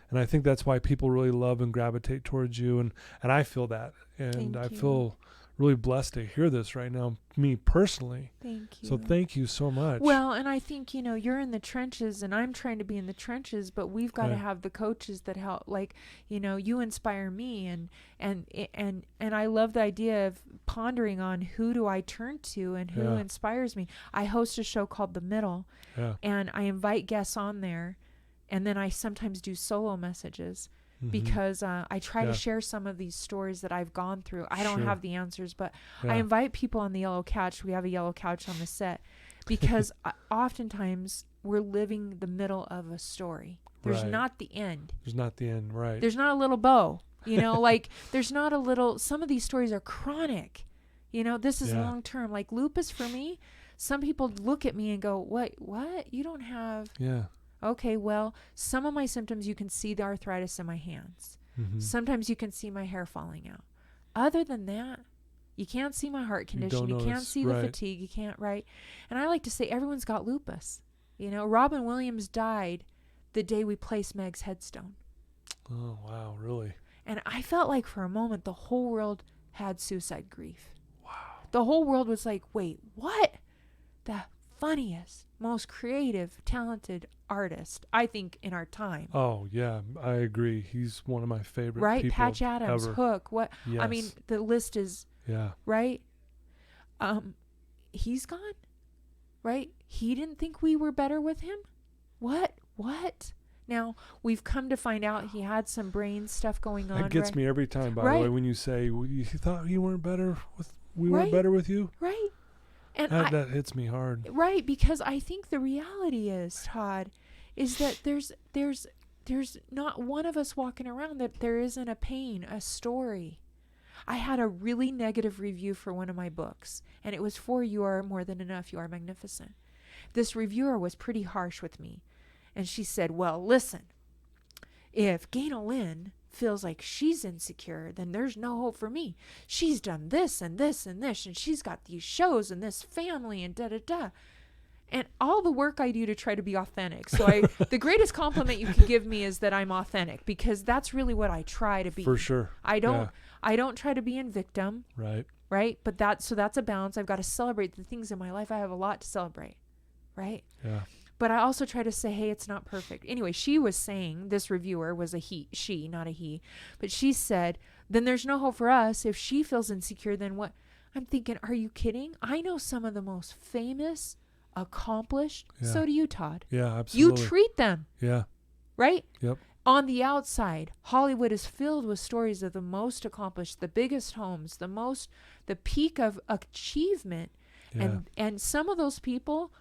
And I think that's why people really love and gravitate towards you. And I feel that. And I feel really blessed to hear this right now, me personally. Thank you. So thank you so much. Well, and I think, you're in the trenches and I'm trying to be in the trenches, but we've got to have the coaches that help. Like, you inspire me, and I love the idea of pondering on who do I turn to and who inspires me. I host a show called The Middle, and I invite guests on there, and then I sometimes do solo messages. Because I try to share some of these stories that I've gone through. I don't have the answers, but I invite people on the yellow couch. We have a yellow couch on the set because oftentimes we're living the middle of a story. There's not the end. There's not the end, right. There's not a little bow, like there's not a little, some of these stories are chronic. This is long term. Like lupus for me, some people look at me and go, what? You don't have... Yeah. Okay, well, some of my symptoms, you can see the arthritis in my hands. Sometimes you can see my hair falling out. Other than that, you can't see my heart condition. You can't see the fatigue. You can't, right? And I like to say everyone's got lupus. Robin Williams died the day we placed Meg's headstone. Oh, wow, really? And I felt like for a moment the whole world had suicide grief. Wow. The whole world was like, wait, what? The funniest, most creative, talented artist, I think, in our time. Oh, yeah, I agree. He's one of my favorite people Patch Adams, ever. Hook, what? Yes. I mean, the list is, right? He's gone, right? He didn't think we were better with him? What? Now, we've come to find out he had some brain stuff going on. That gets me every time, by the way, when you say, well, you thought you weren't better with, we weren't better with you? Right. And that hits me hard. Right, because I think the reality is, Todd, is that there's not one of us walking around that there isn't a pain, a story. I had a really negative review for one of my books, and it was for You Are More Than Enough, You Are Magnificent. this reviewer was pretty harsh with me. And she said, well, listen, if Ganel-Lyn feels like she's insecure, then there's no hope for me. She's done this and this and this, and she's got these shows and this family and da-da-da. And all the work I do to try to be authentic. So the greatest compliment you can give me is that I'm authentic, because that's really what I try to be. For sure. I don't try to be in victim. Right. But that's a balance. I've got to celebrate the things in my life. I have a lot to celebrate. Right. Yeah. But I also try to say, hey, it's not perfect. Anyway, she was saying, this reviewer was she, not a he. But she said, then there's no hope for us. If she feels insecure, then what? I'm thinking, are you kidding? I know some of the most famous, accomplished. Yeah. So do you, Todd. Yeah, absolutely. You treat them. Yeah. Right? Yep. On the outside, Hollywood is filled with stories of the most accomplished, the biggest homes, the peak of achievement. Yeah. And some of those people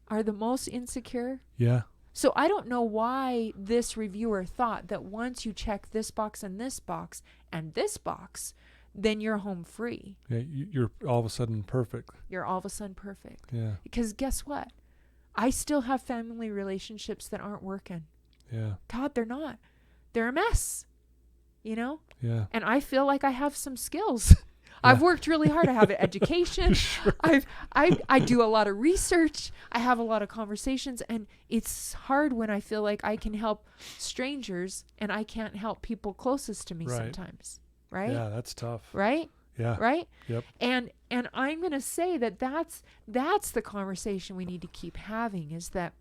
are the most insecure. Yeah. So I don't know why this reviewer thought that once you check this box and this box and this box, then you're home free. Yeah, you're all of a sudden perfect. You're all of a sudden perfect. Yeah. Because guess what? I still have family relationships that aren't working. Yeah. Todd, they're not. They're a mess. You know? Yeah. And I feel like I have some skills. I've worked really hard. I have an education. Sure. I do a lot of research. I have a lot of conversations, and it's hard when I feel like I can help strangers and I can't help people closest to me sometimes. Right? Yeah, that's tough. Right? Yeah. Right? Yep. And I'm going to say that's the conversation we need to keep having, is that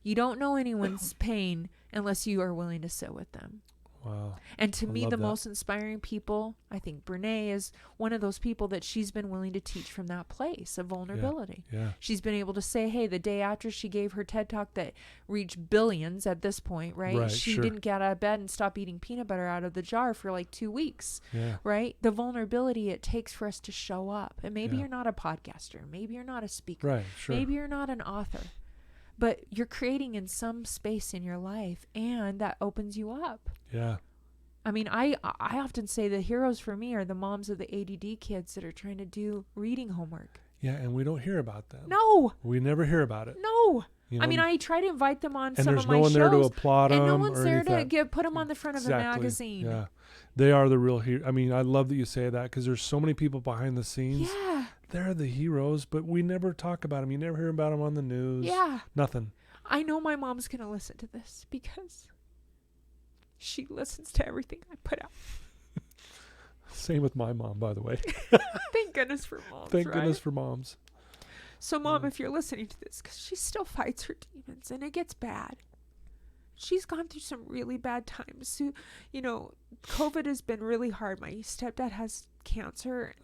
you don't know anyone's pain unless you are willing to sit with them. Wow. And to me, the most inspiring people, I think Brene is one of those people that she's been willing to teach from that place of vulnerability. Yeah. She's been able to say, hey, the day after she gave her TED Talk that reached billions at this point, right? She didn't get out of bed and stop eating peanut butter out of the jar for like 2 weeks, right? The vulnerability it takes for us to show up. And maybe you're not a podcaster. Maybe you're not a speaker. Right, sure. Maybe you're not an author. But you're creating in some space in your life, and that opens you up. Yeah. I mean, I often say the heroes for me are the moms of the ADD kids that are trying to do reading homework. Yeah, and we don't hear about them. No. We never hear about it. No. You know? I mean, I try to invite them on some of my shows. And there's no one there to applaud them. And no one's or there anything. to put them on the front of a magazine. Yeah. They are the real hero. I mean, I love that you say that, because there's so many people behind the scenes. Yeah. They're the heroes, but we never talk about them. You never hear about them on the news. Yeah. Nothing. I know my mom's going to listen to this because she listens to everything I put out. Same with my mom, by the way. Thank goodness for moms. Thank goodness for moms. So, Mom, if you're listening to this, because she still fights her demons and it gets bad. She's gone through some really bad times. So, you know, COVID has been really hard. My stepdad has cancer.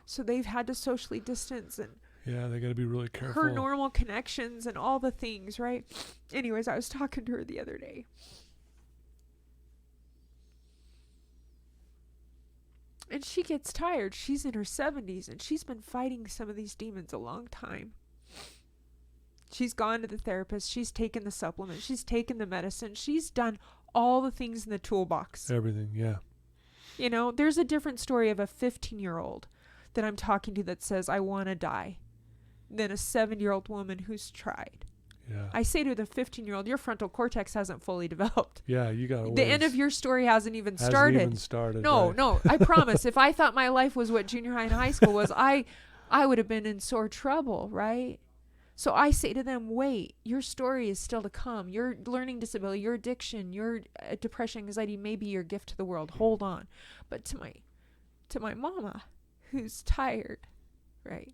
So they've had to socially distance, and they got to be really careful. her normal connections and all the things, right? Anyways, I was talking to her the other day. And she gets tired. She's in her 70s, and she's been fighting some of these demons a long time. She's gone to the therapist. She's taken the supplement. She's taken the medicine. She's done all the things in the toolbox. Everything, yeah. You know, there's a different story of a 15-year-old that I'm talking to that says, I want to die, than a 7-year-old woman who's tried. Yeah. I say to the 15-year-old, your frontal cortex hasn't fully developed. Yeah, you got the end of your story hasn't even started. No, I promise. If I thought my life was what junior high and high school was, I would have been in sore trouble, right? So I say to them, wait, your story is still to come. Your learning disability, your addiction, your depression, anxiety, maybe your gift to the world. Hold on. But to my mama, who's tired, right?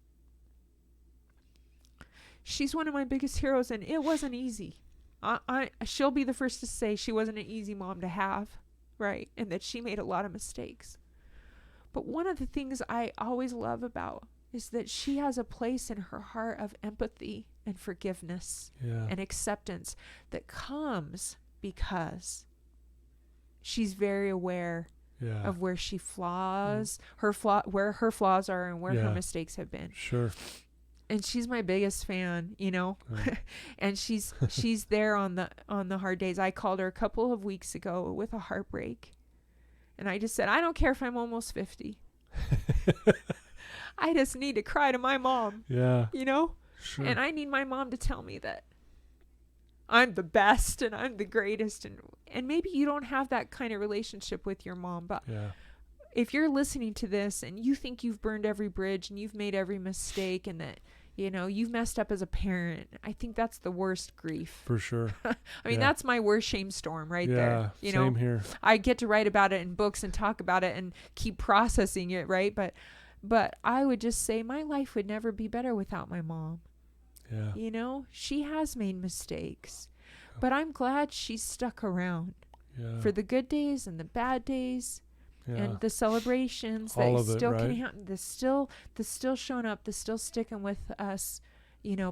She's one of my biggest heroes, and it wasn't easy. She'll be the first to say she wasn't an easy mom to have, right? And that she made a lot of mistakes. But one of the things I always love about is that she has a place in her heart of empathy and forgiveness and acceptance that comes because she's very aware of where she flaws, where her flaws are and where her mistakes have been. Sure. And she's my biggest fan, you know, and she's there on the hard days. I called her a couple of weeks ago with a heartbreak, and I just said, I don't care if I'm almost 50. I just need to cry to my mom. Yeah. You know? Sure. And I need my mom to tell me that I'm the best and I'm the greatest. And maybe you don't have that kind of relationship with your mom, but if you're listening to this and you think you've burned every bridge and you've made every mistake and that, you've messed up as a parent, I think that's the worst grief. For sure. I mean, that's my worst shame storm right there. Same here. I get to write about it in books and talk about it and keep processing it, right? But I would just say my life would never be better without my mom. Yeah. She has made mistakes, but I'm glad she's stuck around for the good days and the bad days. And the celebrations that still can happen, the still showing up, the still sticking with us,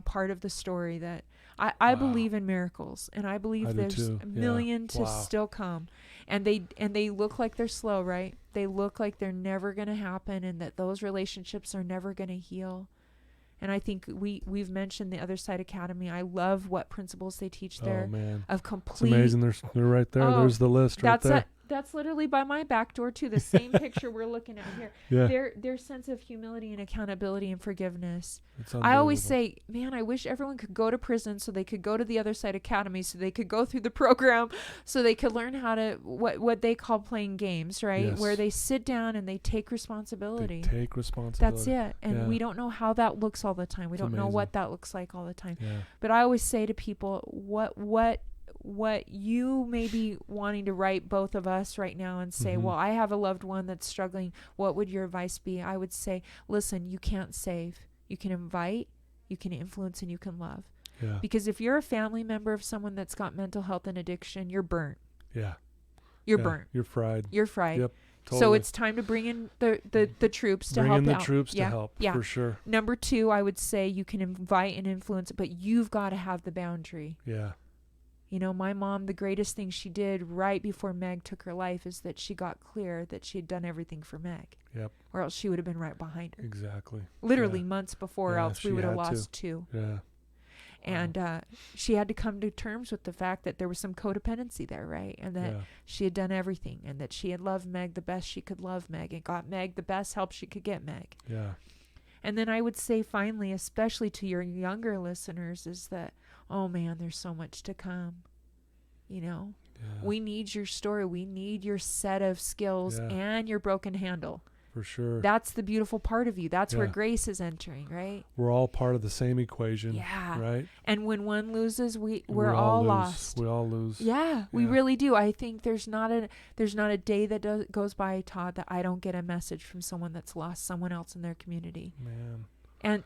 part of the story that I believe in miracles, and I believe there's a million to still come, and they look like they're slow, right? They look like they're never going to happen, and that those relationships are never going to heal. And I think we've mentioned the Other Side Academy. I love what principles they teach there. Oh, man. Of complete. It's amazing. They're right there. There's the list right there. That's literally by my back door too. The same picture we're looking at here. Their sense of humility and accountability and forgiveness. I always say, man, I wish everyone could go to prison so they could go to the Other Side Academy, so they could go through the program, so they could learn how to what they call playing games, right? Yes. Where they sit down and they take responsibility. That's it. And we don't know how that looks all the time. We don't know what that looks like all the time. Yeah. But I always say to people, what you may be wanting to write both of us right now and say, well, I have a loved one that's struggling. What would your advice be? I would say, listen, you can't save. You can invite, you can influence, and you can love. Yeah. Because if you're a family member of someone that's got mental health and addiction, you're burnt. Yeah. You're burnt. You're fried. You're fried. Yep. Totally. So it's time to bring in the troops to help out. Bring in the troops to help, for sure. Number 2, I would say you can invite and influence, but you've got to have the boundary. Yeah. My mom, the greatest thing she did right before Meg took her life is that she got clear that she had done everything for Meg. Yep. Or else she would have been right behind her. Exactly. Literally months before, else we would have lost 2. Yeah. And she had to come to terms with the fact that there was some codependency there, right? And that she had done everything, and that she had loved Meg the best she could love Meg, and got Meg the best help she could get Meg. Yeah. And then I would say finally, especially to your younger listeners, is that, oh man, there's so much to come. We need your story. We need your set of skills and your broken handle. For sure. That's the beautiful part of you. That's where grace is entering, right? We're all part of the same equation. Yeah. Right? And when one loses, we're all lost. We all lose. Yeah, we really do. I think there's not a day that goes by, Todd, that I don't get a message from someone that's lost someone else in their community. Man. And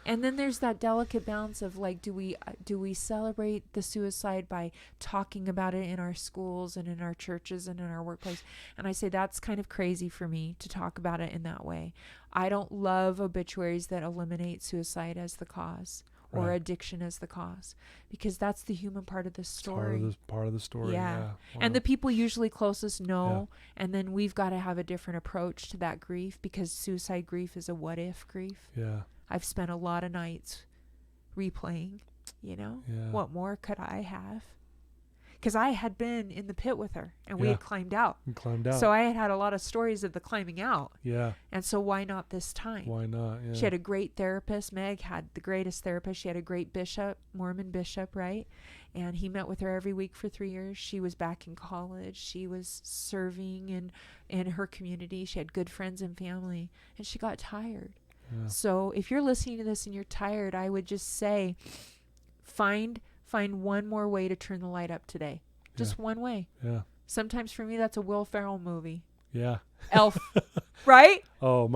then there's that delicate balance of like, do we celebrate the suicide by talking about it in our schools and in our churches and in our workplace? And I say that's kind of crazy for me to talk about it in that way. I don't love obituaries that eliminate suicide as the cause or addiction as the cause, because that's the human part of the story. Part of the story. Yeah. Wow. And the people usually closest know, and then we've got to have a different approach to that grief, because suicide grief is a what if grief. Yeah. I've spent a lot of nights replaying, what more could I have? Because I had been in the pit with her, and we had climbed out. So I had a lot of stories of the climbing out. Yeah. And so why not this time? Why not? Yeah. She had a great therapist. Meg had the greatest therapist. She had a great bishop, Mormon bishop, right? And he met with her every week for 3 years. She was back in college. She was serving in her community. She had good friends and family, and she got tired. Yeah. So if you're listening to this and you're tired, I would just say, find one more way to turn the light up today. Just one way. Yeah. Sometimes for me, that's a Will Ferrell movie. Yeah. Elf. Right? Oh,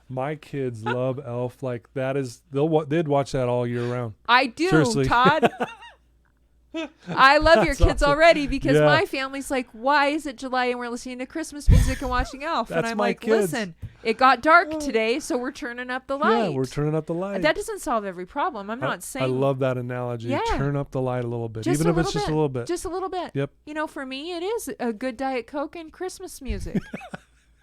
my kids love Elf. Like that is, they'd watch that all year round. I do, seriously. Todd. I love your kids awesome. Already, because my family's like, why is it July and we're listening to Christmas music and watching Elf? And I'm like, kids. Listen, it got dark today, so we're turning up the light. Yeah, we're turning up the light. That doesn't solve every problem. I'm not saying. I love that analogy. Yeah. Turn up the light a little bit, even if it's just a little bit. Just a little bit. Yep. For me, it is a good Diet Coke and Christmas music.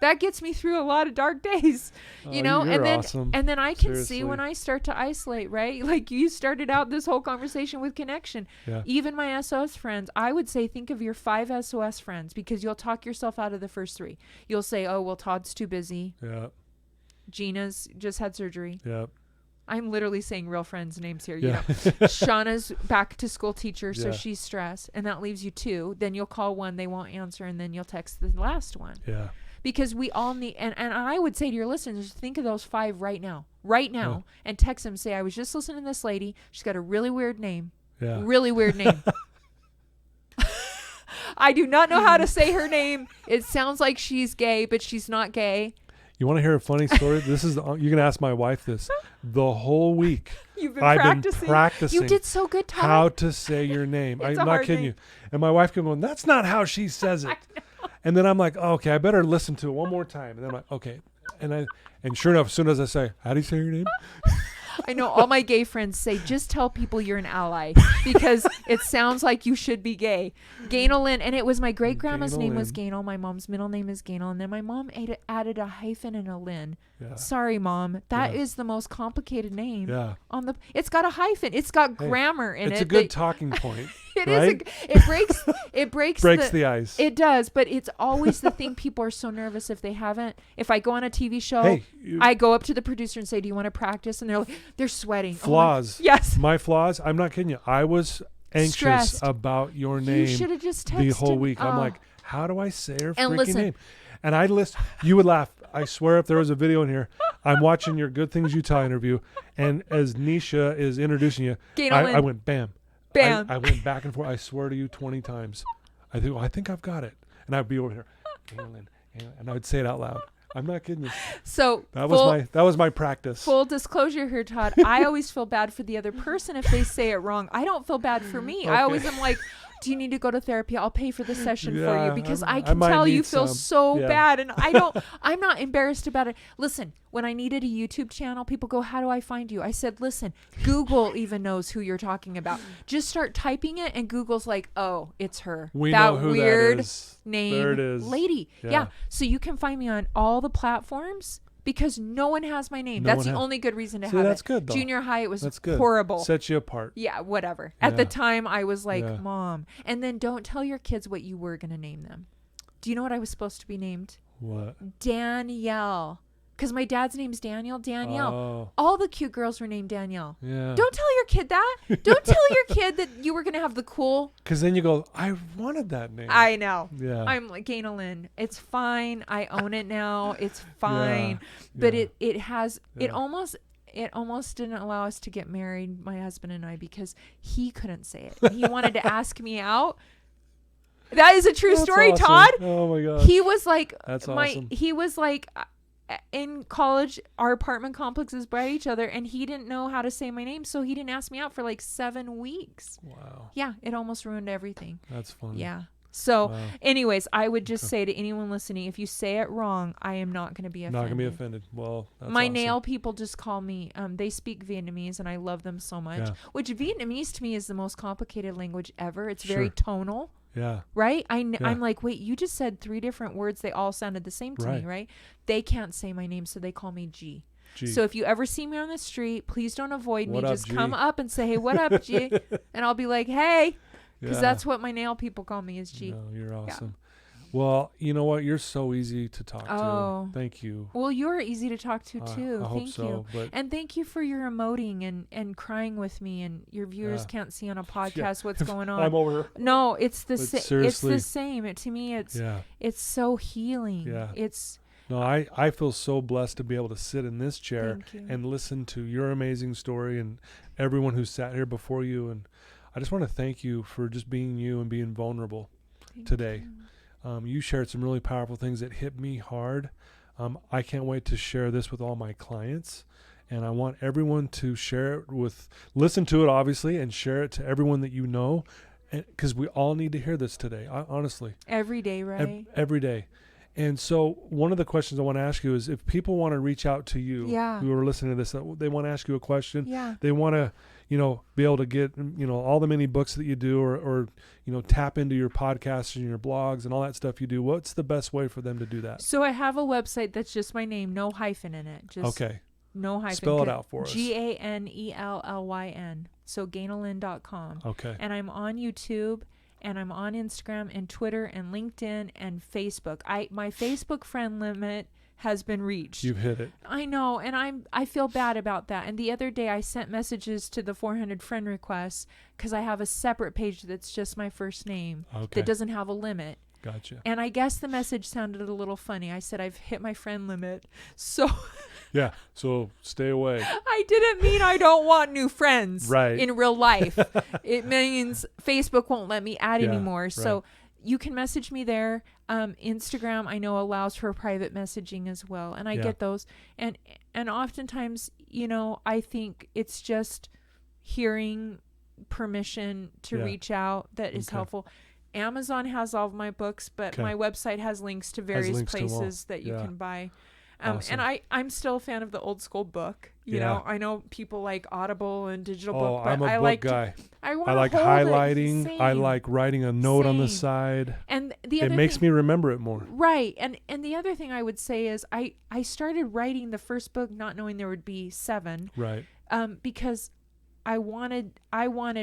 That gets me through a lot of dark days, and then awesome. And then I can see when I start to isolate, right? Like you started out this whole conversation with connection. Yeah. Even my SOS friends, I would say think of your 5 SOS friends, because you'll talk yourself out of the first 3. You'll say, oh, well, Todd's too busy. Yeah. Gina's just had surgery. Yep. I'm literally saying real friends' names here. Yeah. You know, Shauna's back to school teacher, so Yeah. she's stressed, and that leaves you 2. Then you'll call one, they won't answer, and then you'll text the last one. Yeah. Because we all need, and I would say to your listeners, think of those 5 right now, Yeah. and text them. Say, I was just listening to this lady. She's got a really weird name. Yeah. Really weird name. I do not know how to say her name. It sounds like she's gay, but she's not gay. You want to hear a funny story? This is you can ask my wife this. The whole week You've been I've practicing. been practicing. You did so good, Todd. How to say your name. It's I'm a not hard kidding name. you. And my wife kept going, that's not how she says it. And then I'm like, oh, okay, I better listen to it one more time. And then I'm like, okay. And sure enough, as soon as I say, how do you say your name? I know all my gay friends say, just tell people you're an ally because it sounds like you should be gay. Ganel-Lyn, and it was my great grandma's name was Ganel. My mom's middle name is Ganel, and then my mom added a hyphen and a Lyn. Yeah. Sorry, Mom. That is the most complicated name. Yeah. It's got a hyphen. It's got grammar in it. It's a good talking point. It right? is. It breaks the ice. It does, but it's always the thing. People are so nervous if they haven't. If I go on a TV show, I go up to the producer and say, "Do you want to practice?" And they're sweating. Flaws. Yes. My flaws. I'm not kidding you. I was anxious Stressed. about your name. You should have just texted the whole week. I'm like, how do I say her And freaking listen. name? And I list. You would laugh. I swear, if there was a video in here, I'm watching your Good Things Utah interview, and as Nisha is introducing you, I went bam. Bam. I went back and forth. I swear to you, 20 times. I think I've got it, and I'd be over here, Ganel-Lyn, and I would say it out loud. I'm not kidding you. So that was my practice. Full disclosure here, Todd. I always feel bad for the other person if they say it wrong. I don't feel bad for me. Okay. I always am like, do you need to go to therapy? I'll pay for the session for you because I I can might tell need you feel some. so Yeah. bad, and I'm not embarrassed about it. Listen, when I needed a YouTube channel, people go, how do I find you? I said, listen, Google even knows who you're talking about. Just start typing it, and Google's like, oh, it's her. We that know who weird that is. name There it is. lady. Yeah. So you can find me on all the platforms. Because no one has my name. That's the only good reason to have it. That's good, though. Junior high, it was That's good. horrible. Sets you apart. Yeah, whatever. At the time, I was like, Yeah. Mom. And then don't tell your kids what you were going to name them. Do you know what I was supposed to be named? What? Danielle. Because my dad's name's Danielle. Danielle. Oh. All the cute girls were named Danielle. Yeah. Don't tell your kid that. Don't tell your kid that you were going to have the cool. Because then you go, I wanted that name. I know. Yeah. I'm like, Ganel-Lyn, it's fine. I own it now. It's fine. But it almost didn't allow us to get married, my husband and I, because he couldn't say it. He wanted to ask me out. That is a true story, awesome. Todd. Oh my God. He was like, That's awesome. He was like, in college, our apartment complexes by each other, and he didn't know how to say my name, so he didn't ask me out for like 7 weeks. Wow. Yeah, it almost ruined everything. That's funny. Yeah. So, Wow. anyways, I would just say to anyone listening, if you say it wrong, I am not going to be offended. Not gonna be offended. Well, that's my awesome. nail people just call me. They speak Vietnamese, and I love them so much. Yeah. Which Vietnamese to me is the most complicated language ever. It's Sure. very tonal. Yeah. Right? I'm like, wait, you just said 3 different words. They all sounded the same to me, right? They can't say my name, so they call me G. G. So if you ever see me on the street, please don't avoid What me. up, Just G? come up and say, hey, what up, G? And I'll be like, hey. Because Yeah. that's what my nail people call me is G. No, you're awesome. Well, you know what? You're so easy to talk Oh. to. Thank you. Well, you're easy to talk to too. I hope Thank so, you. but- And thank you for your emoting and crying with me. And your viewers Yeah. can't see on a podcast what's going on. I'm over here. No, it's the But same. It's seriously. the same. To me, it's Yeah. it's so healing. Yeah. It's No, I feel so blessed to be able to sit in this chair Thank you. and listen to your amazing story and everyone who sat here before you. And I just want to thank you for just being you and being vulnerable today. You shared some really powerful things that hit me hard. I can't wait to share this with all my clients. And I want everyone to share it listen to it, obviously, and share it to everyone that you know. Because we all need to hear this today, honestly. every day, right? Every day. And so one of the questions I want to ask you is if people want to reach out to you who are listening to this, they want to ask you a question. Yeah. They want to, be able to get, all the many books that you do or tap into your podcasts and your blogs and all that stuff you do. What's the best way for them to do that? So I have a website that's just my name, no hyphen in it. Just Okay. No hyphen. Spell it out for us. Ganellyn. So Ganel-Lyn.com. Okay. And I'm on YouTube. And I'm on Instagram and Twitter and LinkedIn and Facebook. My Facebook friend limit has been reached. You've hit it. I know, and I feel bad about that. And the other day I sent messages to the 400 friend requests because I have a separate page that's just my first name that doesn't have a limit. Gotcha. And I guess the message sounded a little funny. I said, I've hit my friend limit. So yeah, so stay away. I didn't mean I don't want new friends in real life. It means Facebook won't let me add anymore. So you can message me there. Instagram, I know, allows for private messaging as well. And I get those. And oftentimes, you know, I think it's just hearing permission to reach out that is helpful. Amazon has all of my books, but my website has links to various places that you can buy. Awesome. And I'm still a fan of the old school book. You know, I know people like Audible and digital book, but I'm a book guy. I like highlighting. I like writing a note on the side. And the other it makes me remember it more. Right. And the other thing I would say is I started writing the first book not knowing there would be 7. Right. Because I wanted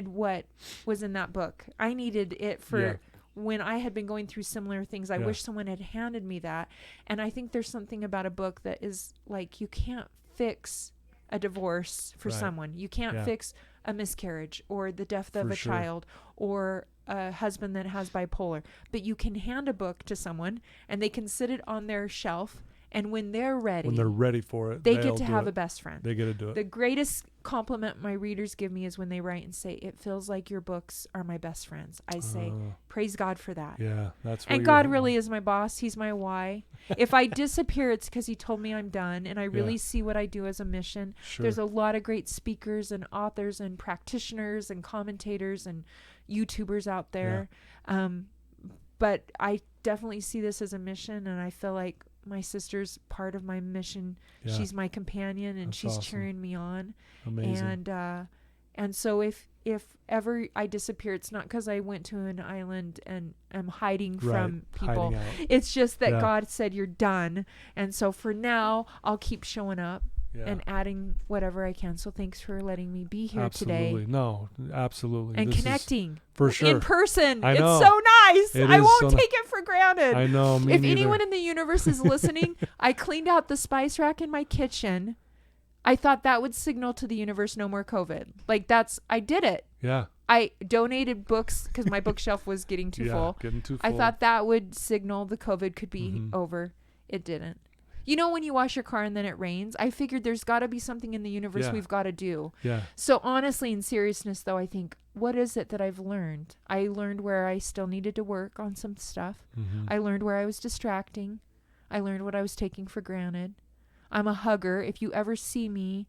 what was in that book. I needed it for when I had been going through similar things. I wish someone had handed me that. And I think there's something about a book that is like, you can't fix a divorce for someone. You can't fix a miscarriage or the death of a child or a husband that has bipolar. But you can hand a book to someone and they can sit it on their shelf. And when they're ready for it, they get to have a best friend. They get to do it. The greatest compliment my readers give me is when they write and say, it feels like your books are my best friends. I say, praise God for that. Yeah, that's what And God really is my boss. He's my why. If I disappear, it's because he told me I'm done. And I really see what I do as a mission. Sure. There's a lot of great speakers and authors and practitioners and commentators and YouTubers out there. But I definitely see this as a mission, and I feel like my sister's part of my mission. She's my companion, and she's cheering me on. Amazing. And so if ever I disappear, it's not because I went to an island and am hiding from people. It's just that God said you're done. And so for now, I'll keep showing up and adding whatever I can. So thanks for letting me be here today. No, absolutely. And this connecting for sure in person. I know. It's so nice. I won't take it for granted. I know. Me if neither. Anyone in the universe is listening, I cleaned out the spice rack in my kitchen. I thought that would signal to the universe no more COVID. Like I did it. Yeah. I donated books because my bookshelf was getting too full. I thought that would signal the COVID could be over. It didn't. You know, when you wash your car and then it rains, I figured there's got to be something in the universe we've got to do. Yeah. So honestly, in seriousness, though, I think, what is it that I've learned? I learned where I still needed to work on some stuff. I learned where I was distracting. I learned what I was taking for granted. I'm a hugger. If you ever see me,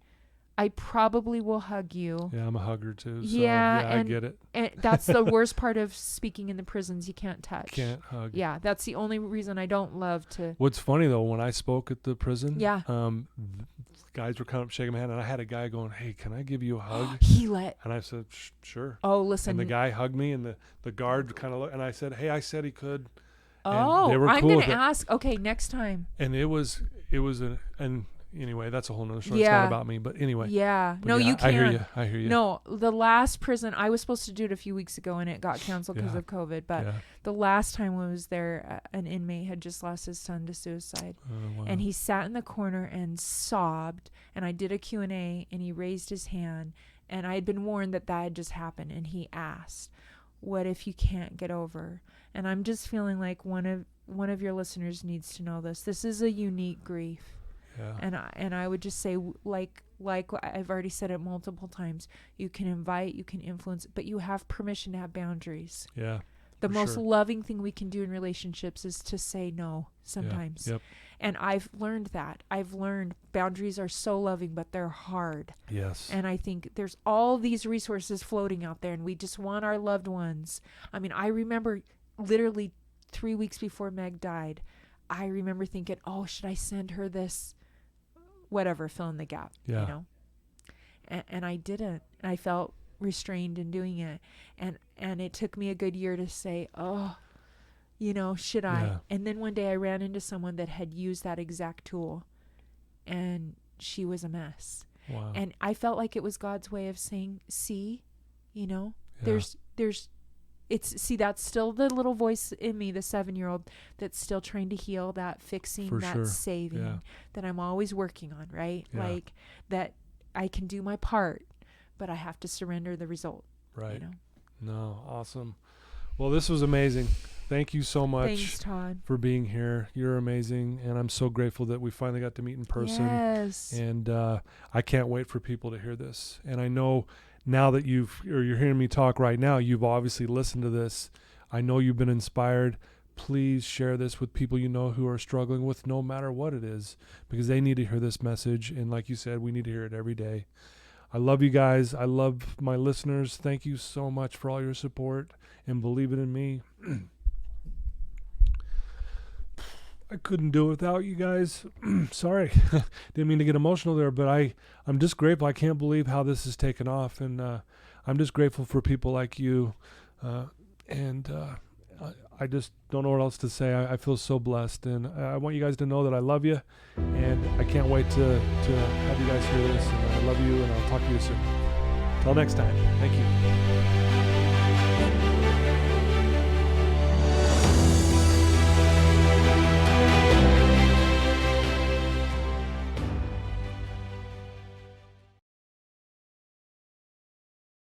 I probably will hug you. Yeah, I'm a hugger too. So I get it. And that's the worst part of speaking in the prisons. You can't touch. Can't hug. Yeah, that's the only reason I don't love to. What's funny though, when I spoke at the prison, guys were coming up shaking my hand, and I had a guy going, "Hey, can I give you a hug?" And I said, "Sure." Oh, listen. And the guy hugged me, and the guard kind of looked, and I said, "Hey, I said he could." Oh, they were I'm cool gonna with it. ask. Okay, next time. And anyway, that's a whole nother story. It's not about me, but anyway. Yeah. No, you can't. I hear you. No, the last prison, I was supposed to do it a few weeks ago and it got canceled because of COVID. But the last time I was there, an inmate had just lost his son to suicide. Oh, wow. And he sat in the corner and sobbed. And I did a Q&A and he raised his hand. And I had been warned that had just happened. And he asked, what if you can't get over? And I'm just feeling like one of your listeners needs to know this. This is a unique grief. Yeah. And I would just say, like I've already said it multiple times, you can invite, you can influence, but you have permission to have boundaries. Yeah. The most loving thing we can do in relationships is to say no sometimes. Yep. And I've learned that. I've learned boundaries are so loving, but they're hard. Yes. And I think there's all these resources floating out there, and we just want our loved ones. I mean, I remember literally 3 weeks before Meg died, I remember thinking, oh, should I send her this? Whatever, fill in the gap, you know? And I didn't. I felt restrained in doing it. And it took me a good year to say, oh, should I? Yeah. And then one day I ran into someone that had used that exact tool, and she was a mess. Wow. And I felt like it was God's way of saying, see, there's that's still the little voice in me, the 7-year-old that's still trying to heal, that fixing, For that sure. saving, Yeah. that I'm always working on, right? Yeah. Like that I can do my part, but I have to surrender the result. Right. You know? No, awesome. Well, this was amazing. Thank you so much. Thanks, Todd. For being here. You're amazing. And I'm so grateful that we finally got to meet in person. Yes. And I can't wait for people to hear this. And I know now that you're hearing me talk right now, you've obviously listened to this. I know you've been inspired. Please share this with people you know who are struggling with, no matter what it is, because they need to hear this message. And like you said, we need to hear it every day. I love you guys. I love my listeners. Thank you so much for all your support and believing in me. I couldn't do it without you guys. Sorry. Didn't mean to get emotional there, but I'm just grateful. I can't believe how this has taken off. And I'm just grateful for people like you. I just don't know what else to say. I feel so blessed. And I want you guys to know that I love you. And I can't wait to have you guys hear this. And I love you, and I'll talk to you soon. Till next time. Thank you.